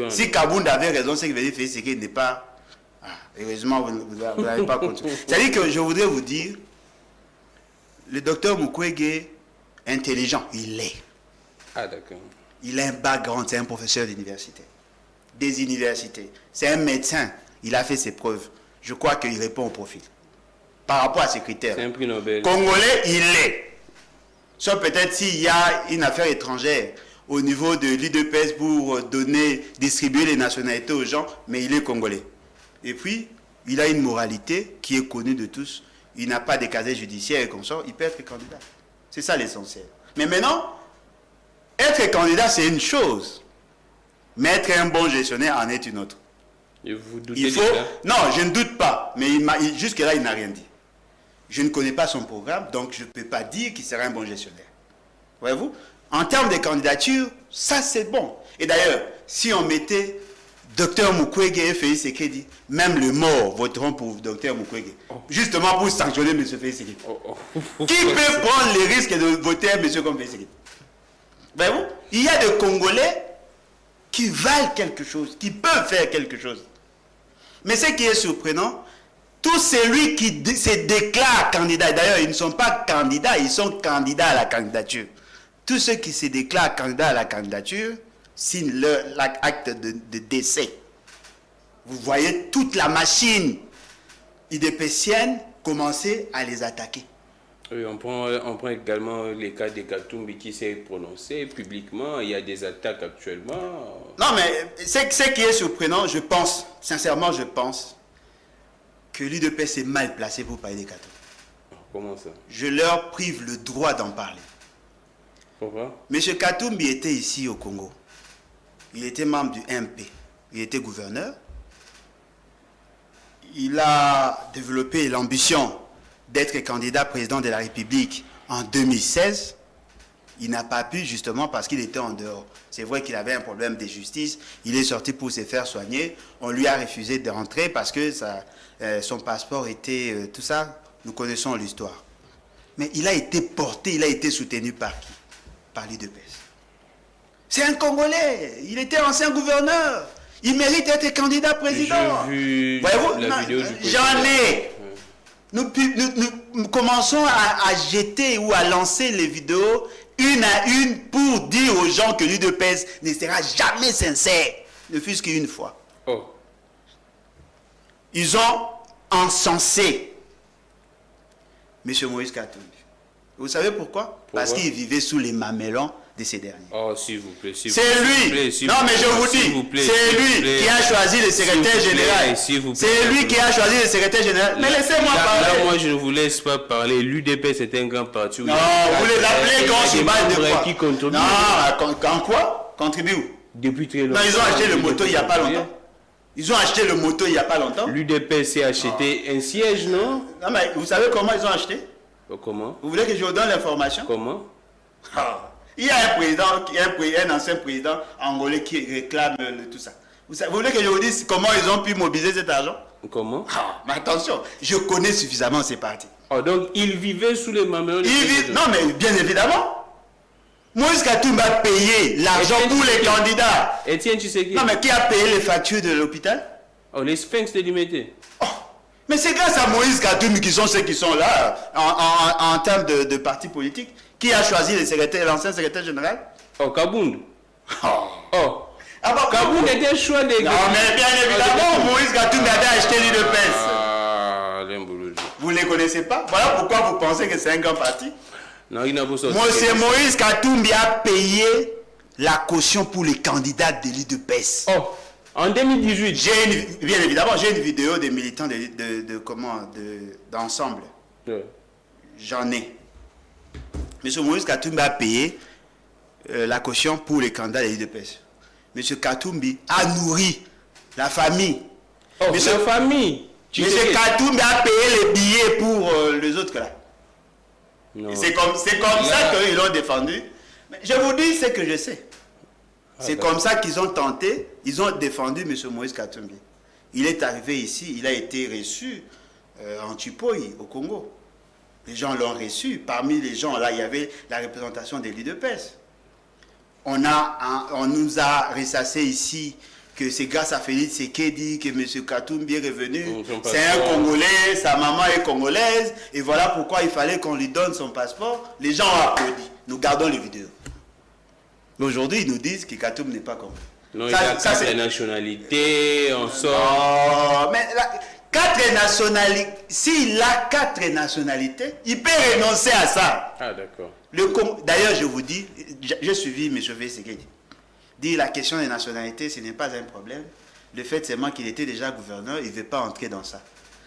Si Kabound avait raison, c'est que Félix Tshisekedi n'est pas... Ah, heureusement, vous n'avez pas compris. C'est-à-dire que je voudrais vous dire, le docteur Mukwege, intelligent, il l'est. Ah, d'accord. Il a un background, c'est un professeur d'université. Des universités. C'est un médecin. Il a fait ses preuves. Je crois qu'il répond au profil. Par rapport à ces critères. C'est un prix Nobel. Congolais, il l'est. Sauf peut-être s'il y a une affaire étrangère au niveau de l'IDPS pour distribuer les nationalités aux gens, mais il est congolais. Et puis, il a une moralité qui est connue de tous. Il n'a pas de casier judiciaire et comme ça, il peut être candidat. C'est ça l'essentiel. Mais maintenant, être candidat, c'est une chose. Mais être un bon gestionnaire en est une autre. Et vous doutez il faut... de ça? Non, je ne doute pas. Mais jusque-là, il n'a rien dit. Je ne connais pas son programme, donc je ne peux pas dire qu'il sera un bon gestionnaire. Voyez-vous? En termes de candidature, ça c'est bon. Et d'ailleurs, si on mettait Dr Mukwege et Félix Tshisekedi, même les morts voteront pour Dr Mukwege. Justement pour sanctionner M. Félix Tshisekedi. Qui peut prendre les risques de voter un monsieur comme Félix Tshisekedi? Voyez-vous? Il y a des Congolais qui valent quelque chose, qui peuvent faire quelque chose. Mais ce qui est surprenant, tous celui qui se déclarent candidat, d'ailleurs ils ne sont pas candidats, ils sont candidats à la candidature. Tous ceux qui se déclarent candidats à la candidature signent l'acte de décès. Vous voyez toute la machine idépécienne commencer à les attaquer. Oui, on prend également les cas de Katumbi qui s'est prononcé publiquement. Il y a des attaques actuellement. Non, mais ce qui est surprenant, je pense, sincèrement, je pense que l'UDPS est mal placé pour parler des Katumbi. Comment ça? Je leur prive le droit d'en parler. Pourquoi? M. Katumbi était ici au Congo. Il était membre du MP. Il était gouverneur. Il a développé l'ambition d'être candidat président de la République en 2016. Il n'a pas pu justement parce qu'il était en dehors. C'est vrai qu'il avait un problème de justice. Il est sorti pour se faire soigner. On lui a refusé de rentrer parce que son passeport était... tout ça, nous connaissons l'histoire. Mais il a été porté, il a été soutenu par qui? Par l'UDPS. C'est un Congolais. Il était ancien gouverneur. Il mérite d'être candidat président. J'ai vu la vidéo du J'en ai. Nous commençons à jeter ou à lancer les vidéos une à une pour dire aux gens que l'UDPS ne sera jamais sincère, ne fût-ce qu'une fois. Oh. Ils ont encensé M. Moïse Katumbi. Vous savez pourquoi? Parce qu'il vivait sous les mamellons de ces derniers. Oh, s'il vous plaît. C'est lui. Non, mais je vous dis, c'est lui qui a choisi le secrétaire général. C'est lui qui a choisi le secrétaire général. Mais laissez-moi parler. Là, moi, je ne vous laisse pas parler. L'UDP, c'est un grand parti. Non, vous les appelez quand sur base de quoi? Qui contribue. Non, quand quoi? Contribue où? Depuis très longtemps. Non, ils ont acheté le moto il n'y a pas longtemps. Ils ont acheté le moto il n'y a pas longtemps. L'UDP s'est acheté un siège, non? Non, mais vous savez comment ils ont acheté? Comment? Vous voulez que je vous donne l'information? Comment? Il y a un président, un ancien président angolais qui réclame tout ça. Vous voulez que je vous dise comment ils ont pu mobiliser cet argent? Comment? Mais attention, je connais suffisamment ces partis. Oh, donc il vivait sous les mamelles. Non, mais bien évidemment. Moïse Katumbi a payé l'argent pour les candidats. Etienne Tshisekedi. Non, mais qui a payé les factures de l'hôpital? Oh, les sphinx de Limité. Oh, mais c'est grâce à Moïse Katumbi qui sont ceux qui sont là en termes de partis politiques. Qui a choisi l'ancien secrétaire général? Oh, Kabound. Oh. Ah bon, Kabound était un choix des... Non, mais bien évidemment, Moïse Katumbi avait acheté l'UDPS. Vous ne les connaissez pas? Voilà pourquoi vous pensez que c'est un grand parti. Non, il n'a pas sorti. Monsieur Moïse Katumbi a payé la caution pour les candidats de l'UDPS. Oh, en 2018. Bien évidemment, j'ai une vidéo des militants d'ensemble. J'en ai. Monsieur Moïse Katumbi a payé la caution pour les candidats de l'UDPS. Monsieur Katumbi a nourri la famille. Oh, la famille. Monsieur Katumbi a payé les billets pour les autres là. C'est comme ça qu'ils l'ont défendu. Mais je vous dis ce que je sais. C'est comme ça qu'ils ont tenté, ils ont défendu M. Moïse Katumbi. Il est arrivé ici, il a été reçu en Chipoy, au Congo. Les gens l'ont reçu. Parmi les gens, là, il y avait la représentation de l'UDPS. On nous a ressassé ici que c'est grâce à Félix Tshisekedi que M. Katumbi est revenu. C'est un Congolais, sa maman est congolaise, et voilà pourquoi il fallait qu'on lui donne son passeport. Les gens ont applaudi. Nous gardons les vidéos. Aujourd'hui, ils nous disent que Katumbi n'est pas congolais. Non, il a quatre nationalités, on sort. Non, mais quatre nationalités, s'il a 4 nationalités, il peut renoncer à ça. Ah, d'accord. D'ailleurs, je vous dis, j'ai suivi M. Félix Tshisekedi. Dire la question des nationalités, ce n'est pas un problème. Le fait seulement qu'il était déjà gouverneur, il ne veut pas entrer dans ça.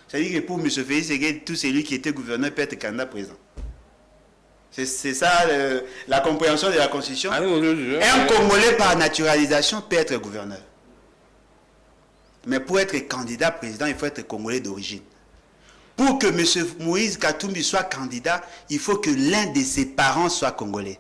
C'est-à-dire que pour M. Félix Tshisekedi, tout celui qui était gouverneur peut être candidat président. C'est ça la compréhension de la Constitution. Un Congolais par naturalisation peut être gouverneur. Mais pour être candidat président, il faut être Congolais d'origine. Pour que M. Moïse Katumbi soit candidat, il faut que l'un de ses parents soit congolais.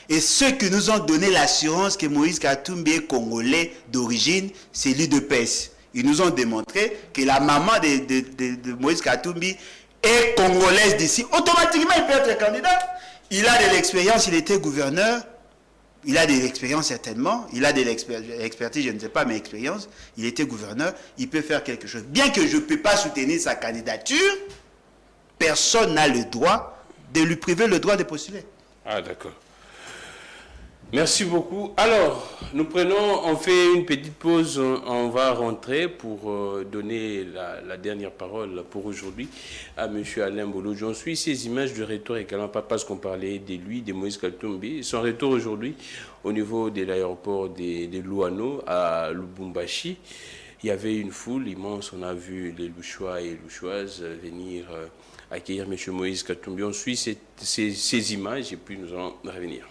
Et ceux qui nous ont donné l'assurance que Moïse Katumbi est Congolais d'origine, c'est l'UDPS. Ils nous ont démontré que la maman de Moïse Katumbi est congolaise d'ici. Automatiquement, il peut être candidat. Il a de l'expérience, il était gouverneur. Il a de l'expérience certainement. Il a de l'expertise, je ne sais pas, mais expérience. Il était gouverneur. Il peut faire quelque chose. Bien que je ne peux pas soutenir sa candidature, personne n'a le droit de lui priver le droit de postuler. Ah, d'accord. Merci beaucoup. Alors, on fait une petite pause, on va rentrer pour donner la dernière parole pour aujourd'hui à M. Alain Bolo. On suit ces images de retour également, pas parce qu'on parlait de lui, de Moïse Katumbi. Son retour aujourd'hui au niveau de l'aéroport de Louano à Lubumbashi. Il y avait une foule immense, on a vu les Louchois et Louchoises venir accueillir M. Moïse Katumbi. On suit ces images et puis nous allons revenir.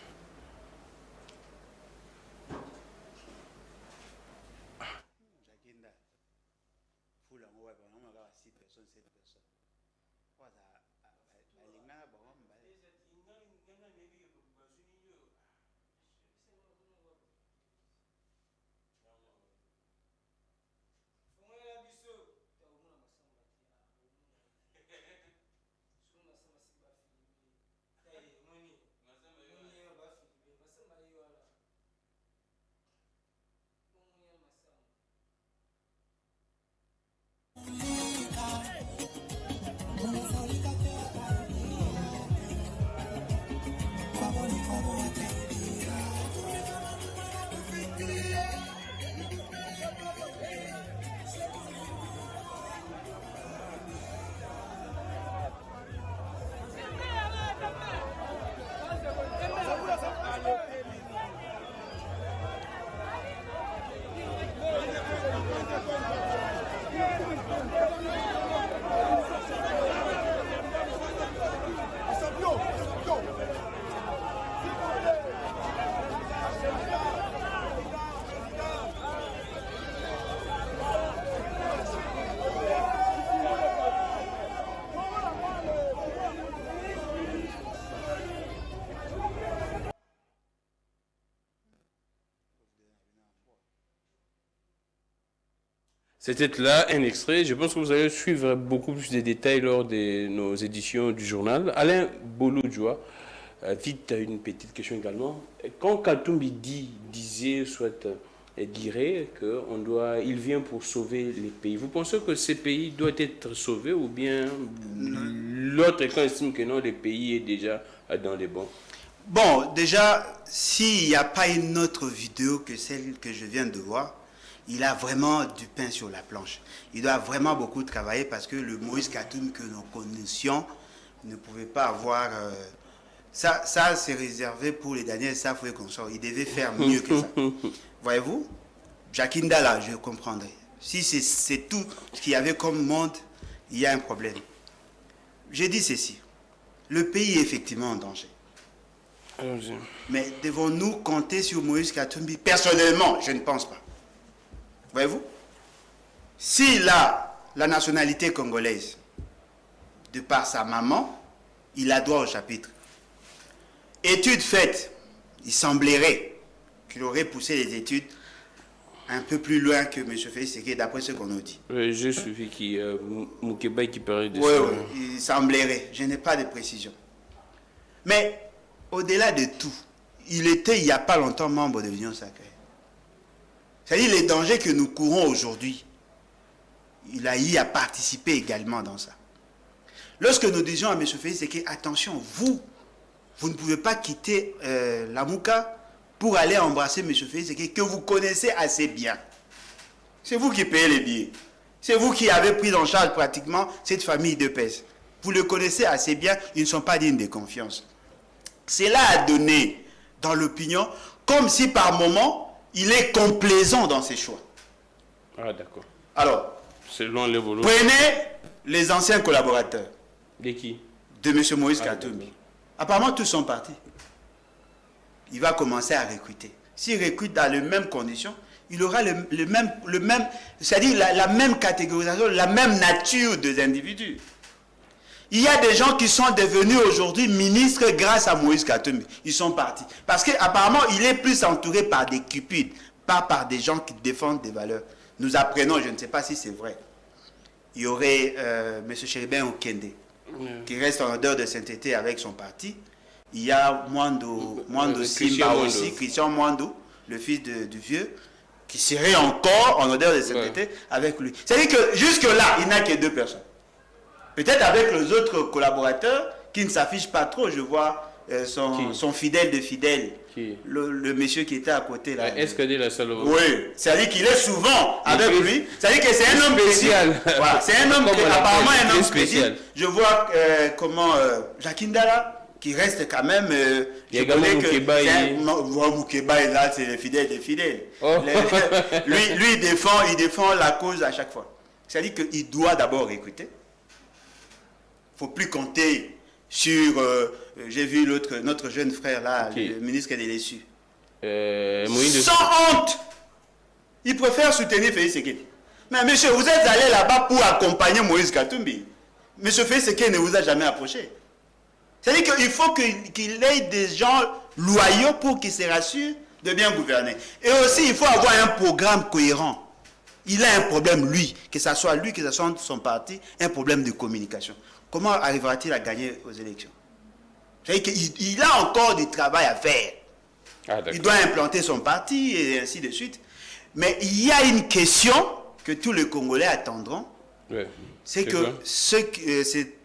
C'était là un extrait. Je pense que vous allez suivre beaucoup plus de détails lors de nos éditions du journal. Alain Bolodjoa, vite une petite question également. Quand Katumbi disait, soit dirait qu'il vient pour sauver les pays, vous pensez que ces pays doivent être sauvés ou bien l'autre camp estime que non, les pays est déjà dans les bons? Bon, déjà, s'il n'y a pas une autre vidéo que celle que je viens de voir, il a vraiment du pain sur la planche. Il doit vraiment beaucoup travailler parce que le Moïse Katumbi que nous connaissions ne pouvait pas avoir... ça c'est réservé pour les Daniel Safou et consorts. Il devait faire mieux que ça. Voyez-vous, Jacques Ndala, je comprendrais. Si c'est tout ce qu'il y avait comme monde, il y a un problème. J'ai dit ceci. Le pays est effectivement en danger. Mais devons-nous compter sur Moïse Katumbi? Personnellement, je ne pense pas. Voyez-vous, s'il a la nationalité congolaise, de par sa maman, il a droit au chapitre. Études faites, il semblerait qu'il aurait poussé les études un peu plus loin que M. Félix Tshisekedi, d'après ce qu'on nous dit. Oui, j'ai suivi Moukeba qui parlait de ça. Oui, il semblerait. Je n'ai pas de précision. Mais, au-delà de tout, il était, il n'y a pas longtemps, membre de l'Union sacrée. C'est-à-dire les dangers que nous courons aujourd'hui, il a y à participer également dans ça. Lorsque nous disions à M. Félix, c'est que, attention, vous ne pouvez pas quitter la Mouka pour aller embrasser M. Félix, que vous connaissez assez bien. C'est vous qui payez les billets. C'est vous qui avez pris en charge pratiquement cette famille de pèse. Vous le connaissez assez bien, ils ne sont pas dignes de confiance. Cela a donné dans l'opinion, comme si par moment, il est complaisant dans ses choix. Ah, d'accord. Alors, selon les volontés. Prenez les anciens collaborateurs. De qui? De M. Moïse Katumbi. Apparemment, tous sont partis. Il va commencer à recruter. S'il recrute dans les mêmes conditions, il aura le même c'est-à-dire la même catégorisation, la même nature des individus. Il y a des gens qui sont devenus aujourd'hui ministres grâce à Moïse Katumbi. Ils sont partis. Parce qu'apparemment, il est plus entouré par des cupides, pas par des gens qui défendent des valeurs. Nous apprenons, je ne sais pas si c'est vrai, il y aurait M. Chéribin Okende, qui reste en odeur de sainteté avec son parti. Il y a Mwando Simba aussi, Christian Mwando, le fils du vieux, qui serait encore en odeur de sainteté avec lui. C'est-à-dire que jusque-là, il n'a que 2 personnes. Peut-être avec les autres collaborateurs qui ne s'affichent pas trop. Je vois son fidèle de fidèle. Le monsieur qui était à côté là. Est-ce que la Salomon? Oui, c'est-à-dire qu'il est souvent avec lui. C'est-à-dire que c'est un homme spécial. Voilà, c'est un homme apparemment un homme spécial. Je vois comment Jacques Ndala, qui reste quand même. Je connais que Moukeba est là, c'est le fidèle des fidèles. Oh. Lui il défend la cause à chaque fois. C'est-à-dire qu'il doit d'abord écouter. ne faut plus compter sur... j'ai vu notre jeune frère là, le ministre des Lessus. Sans honte, il préfère soutenir Félix Sekedi. Mais monsieur, vous êtes allé là-bas pour accompagner Moïse Katumbi. Monsieur Félix Sekedi ne vous a jamais approché. C'est-à-dire qu'il faut qu'il ait des gens loyaux pour qu'il se rassure de bien gouverner. Et aussi, il faut avoir un programme cohérent. Il a un problème, lui, que ce soit lui, que ce soit son parti, un problème de communication. Comment arrivera-t-il à gagner aux élections? C'est-à-dire qu'il a encore du travail à faire. Il doit implanter son parti et ainsi de suite. Mais il y a une question que tous les Congolais attendront. Ouais. C'est que ces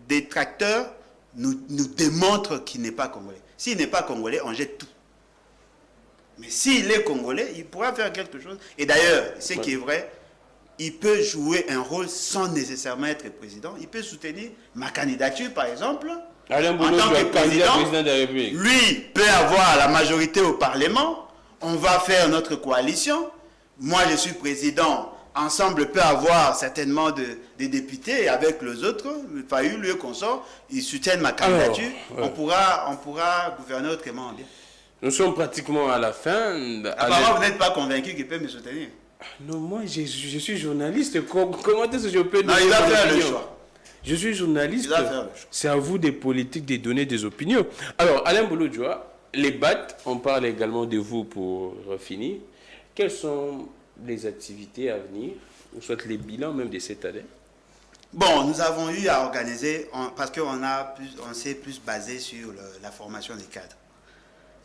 détracteurs nous démontrent qu'il n'est pas Congolais. S'il n'est pas Congolais, on jette tout. Mais s'il est Congolais, il pourra faire quelque chose. Et d'ailleurs, ce qui est vrai, il peut jouer un rôle sans nécessairement être président. Il peut soutenir ma candidature, par exemple. Alain Boulot, en tant que président de la République. Lui peut avoir la majorité au Parlement. On va faire notre coalition. Moi, je suis président. Ensemble peut avoir certainement des députés avec les autres. Fayu, lui, consort. Ils soutiennent ma candidature. On pourra gouverner autrement bien. Nous sommes pratiquement à la fin. Apparemment, vous n'êtes pas convaincu qu'il peut me soutenir. Non, moi, je suis journaliste. Comment est-ce que je peux... Non, il va faire le choix. Je suis journaliste. C'est à vous des politiques de donner des opinions. Alors, Alain Boulodjoa, les BAT, on parle également de vous pour finir. Quelles sont les activités à venir, ou soit les bilans même de cette année? Bon, nous avons eu à organiser, parce qu'on s'est plus basé sur la formation des cadres.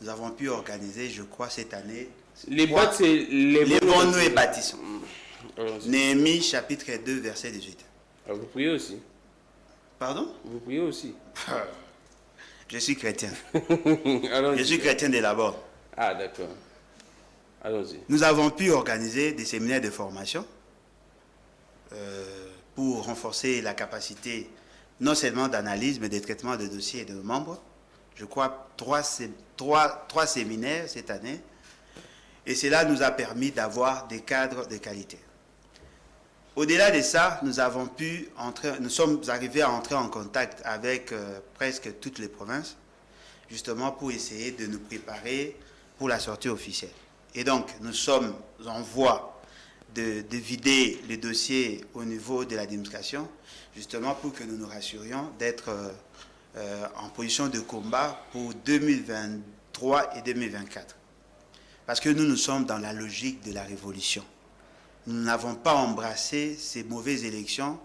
Nous avons pu organiser, je crois, cette année... Les BAT, c'est les bons nous et bâtissons. Néhémie, chapitre 2, verset 18. Alors, vous priez aussi? Pardon? Vous priez aussi? Je suis chrétien. Je suis chrétien de l'abord. Ah, d'accord. Allons-y. Nous avons pu organiser des séminaires de formation pour renforcer la capacité non seulement d'analyse, mais de traitement de dossiers et de membres. Je crois trois séminaires cette année. Et cela nous a permis d'avoir des cadres de qualité. Au-delà de ça, nous sommes arrivés à entrer en contact avec presque toutes les provinces, justement pour essayer de nous préparer pour la sortie officielle. Et donc, nous sommes en voie de vider les dossiers au niveau de l'administration, justement pour que nous nous rassurions d'être en position de combat pour 2023 et 2024. Parce que nous sommes dans la logique de la révolution. Nous n'avons pas embrassé ces mauvaises élections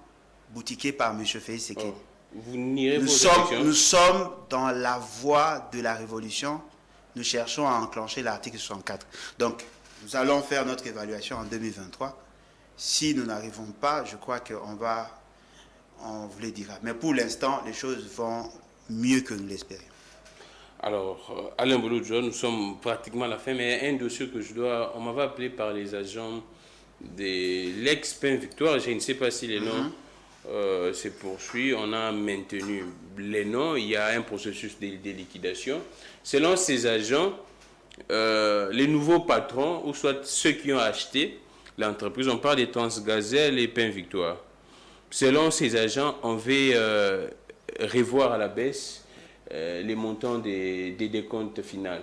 boutiquées par M. Félix Sekedi. Nous sommes dans la voie de la révolution. Nous cherchons à enclencher l'article 64. Donc, nous allons faire notre évaluation en 2023. Si nous n'arrivons pas, je crois on vous le dira. Mais pour l'instant, les choses vont mieux que nous l'espérions. Alors, Alain Boulodjoa, nous sommes pratiquement à la fin, mais un dossier que on m'avait appelé par les agents de l'ex-Pain Victoire, je ne sais pas si les noms se poursuivent, on a maintenu les noms, il y a un processus de liquidation. Selon ces agents, les nouveaux patrons, ou soit ceux qui ont acheté l'entreprise, on parle de Transgazelle et Pain Victoire. Selon ces agents, on veut revoir à la baisse les montants des décomptes finaux.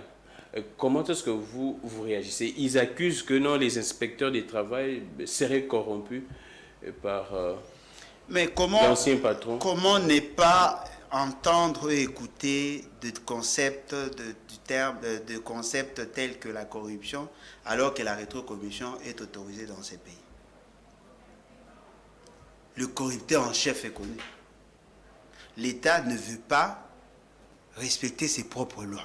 Comment est-ce que vous réagissez? Ils accusent que non, les inspecteurs du travail seraient corrompus par l'ancien patron. Comment ne pas entendre et écouter de concepts tels que la corruption, alors que la rétrocommission est autorisée dans ces pays? Le corrupteur en chef est connu. L'État ne veut pas respecter ses propres lois.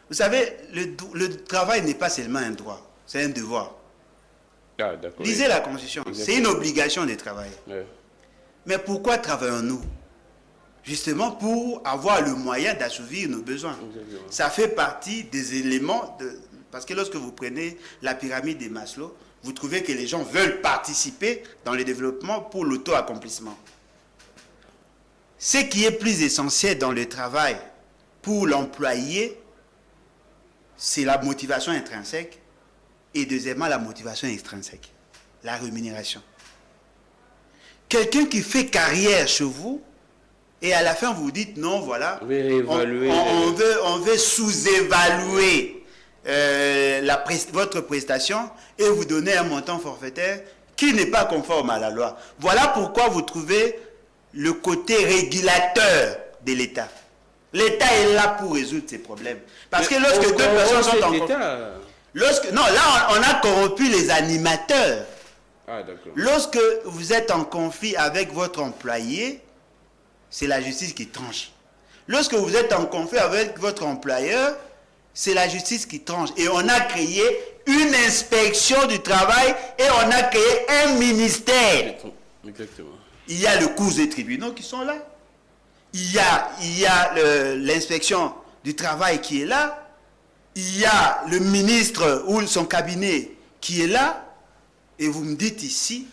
Vous savez, le travail n'est pas seulement un droit, c'est un devoir. Ah, lisez la Constitution, c'est une obligation de travailler. Ouais. Mais pourquoi travaillons-nous? Justement pour avoir le moyen d'assouvir nos besoins. Exactement. Ça fait partie des éléments, parce que lorsque vous prenez la pyramide des Maslow, vous trouvez que les gens veulent participer dans le développement pour l'auto-accomplissement. Ce qui est plus essentiel dans le travail pour l'employé, c'est la motivation intrinsèque et deuxièmement la motivation extrinsèque, la rémunération. quelqu'un qui fait carrière chez vous, et à la fin vous dites non, voilà, on veut sous-évaluer votre prestation et vous donner un montant forfaitaire qui n'est pas conforme à la loi. Voilà pourquoi vous trouvez le côté régulateur de l'État. L'État est là pour résoudre ces problèmes. Parce que lorsque deux personnes sont en conflit... Non, là, on a corrompu les animateurs. Ah, d'accord. Lorsque vous êtes en conflit avec votre employé, c'est la justice qui tranche. Lorsque vous êtes en conflit avec votre employeur, c'est la justice qui tranche. Et on a créé une inspection du travail et on a créé un ministère. Exactement. Il y a le cours des tribunaux qui sont là. Il y a l'inspection du travail qui est là. Il y a le ministre ou son cabinet qui est là. Et vous me dites ici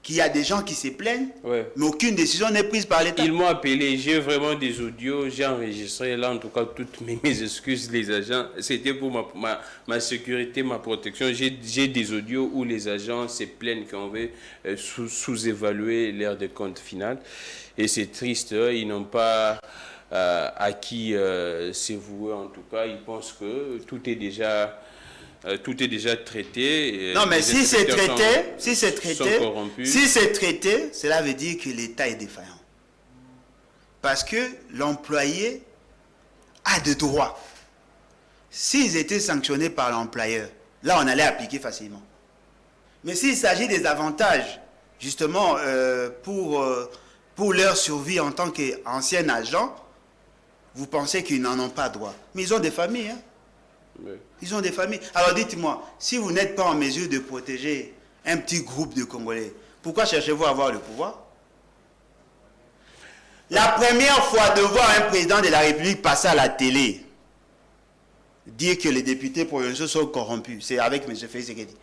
qu'il y a des gens qui se plaignent, mais aucune décision n'est prise par l'État. Ils m'ont appelé, j'ai vraiment des audios, j'ai enregistré là en tout cas toutes mes excuses, les agents. C'était pour ma sécurité, ma protection. J'ai des audios où les agents se plaignent qu'on veut sous-évaluer leur décompte final. Et c'est triste, ils n'ont pas acquis c'est voué en tout cas. Ils pensent que tout est déjà traité. Non, mais si c'est traité, cela veut dire que l'État est défaillant. Parce que l'employé a des droits. S'ils étaient sanctionnés par l'employeur, là, on allait appliquer facilement. Mais s'il s'agit des avantages, justement, pour leur survie en tant qu'ancien agent, vous pensez qu'ils n'en ont pas droit. Mais ils ont des familles, hein. Ils ont des familles. Alors dites-moi, si vous n'êtes pas en mesure de protéger un petit groupe de Congolais, pourquoi cherchez-vous à avoir le pouvoir? La première fois de voir un président de la République passer à la télé, dire que les députés provinciaux sont corrompus, c'est avec M. Félix Tshisekedi.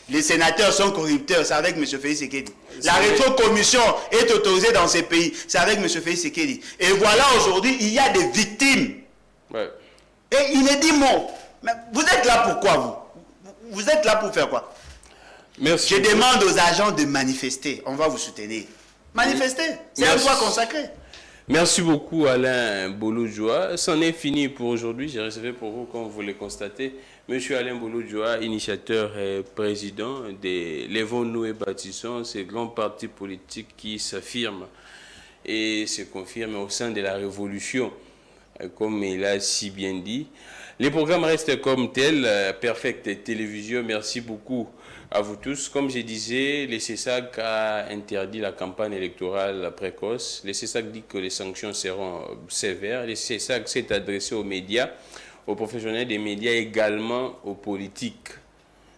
Les sénateurs sont corrupteurs, c'est avec M. Félix Tshisekedi. La rétrocommission est autorisée dans ces pays, c'est avec M. Félix Tshisekedi. Et voilà, aujourd'hui, il y a des victimes. Ouais. Et il est dit mot. Mais vous êtes là pour quoi, vous êtes là pour faire quoi? Merci. Je demande aux agents de manifester. On va vous soutenir. Manifester, c'est un droit consacré. Merci beaucoup Alain Bolo-Djoa. C'en est fini pour aujourd'hui. J'ai réservé pour vous, comme vous le constatez, Monsieur Alain Bolo-Djoa, initiateur et président des Lèvons-nous et Bâtissons, ces grands partis politiques qui s'affirment et se confirment au sein de la révolution, comme il a si bien dit. Les programmes restent comme tels. Perfect Télévision, merci beaucoup à vous tous. Comme je disais, le CESAC a interdit la campagne électorale précoce. Le CESAC dit que les sanctions seront sévères. Le CESAC s'est adressé aux médias, aux professionnels des médias, également aux politiques.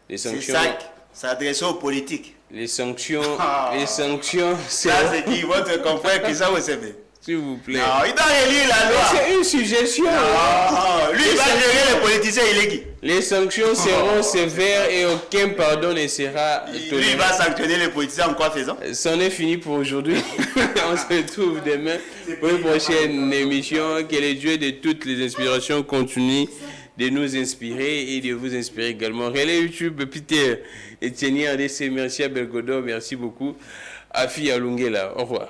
Les sanctions... CESAC s'est adressé aux politiques. Les sanctions... Les sanctions... Ça, c'est qui votre confrère qui ça vous savez. S'il vous plaît. Non, il doit relire la loi. C'est une suggestion. Non, lui, il va gérer les politiciens, il est qui? Les sanctions seront sévères et aucun pardon ne sera toléré. Lui, il va sanctionner les politiciens en quoi faisant? C'en est fini pour aujourd'hui. On se retrouve demain pour une prochaine émission. Que les dieux de toutes les inspirations continuent de nous inspirer et de vous inspirer également. Relais YouTube, Peter Etienne RDC, merci à Belgodo, merci beaucoup. Afi Alungela, au revoir.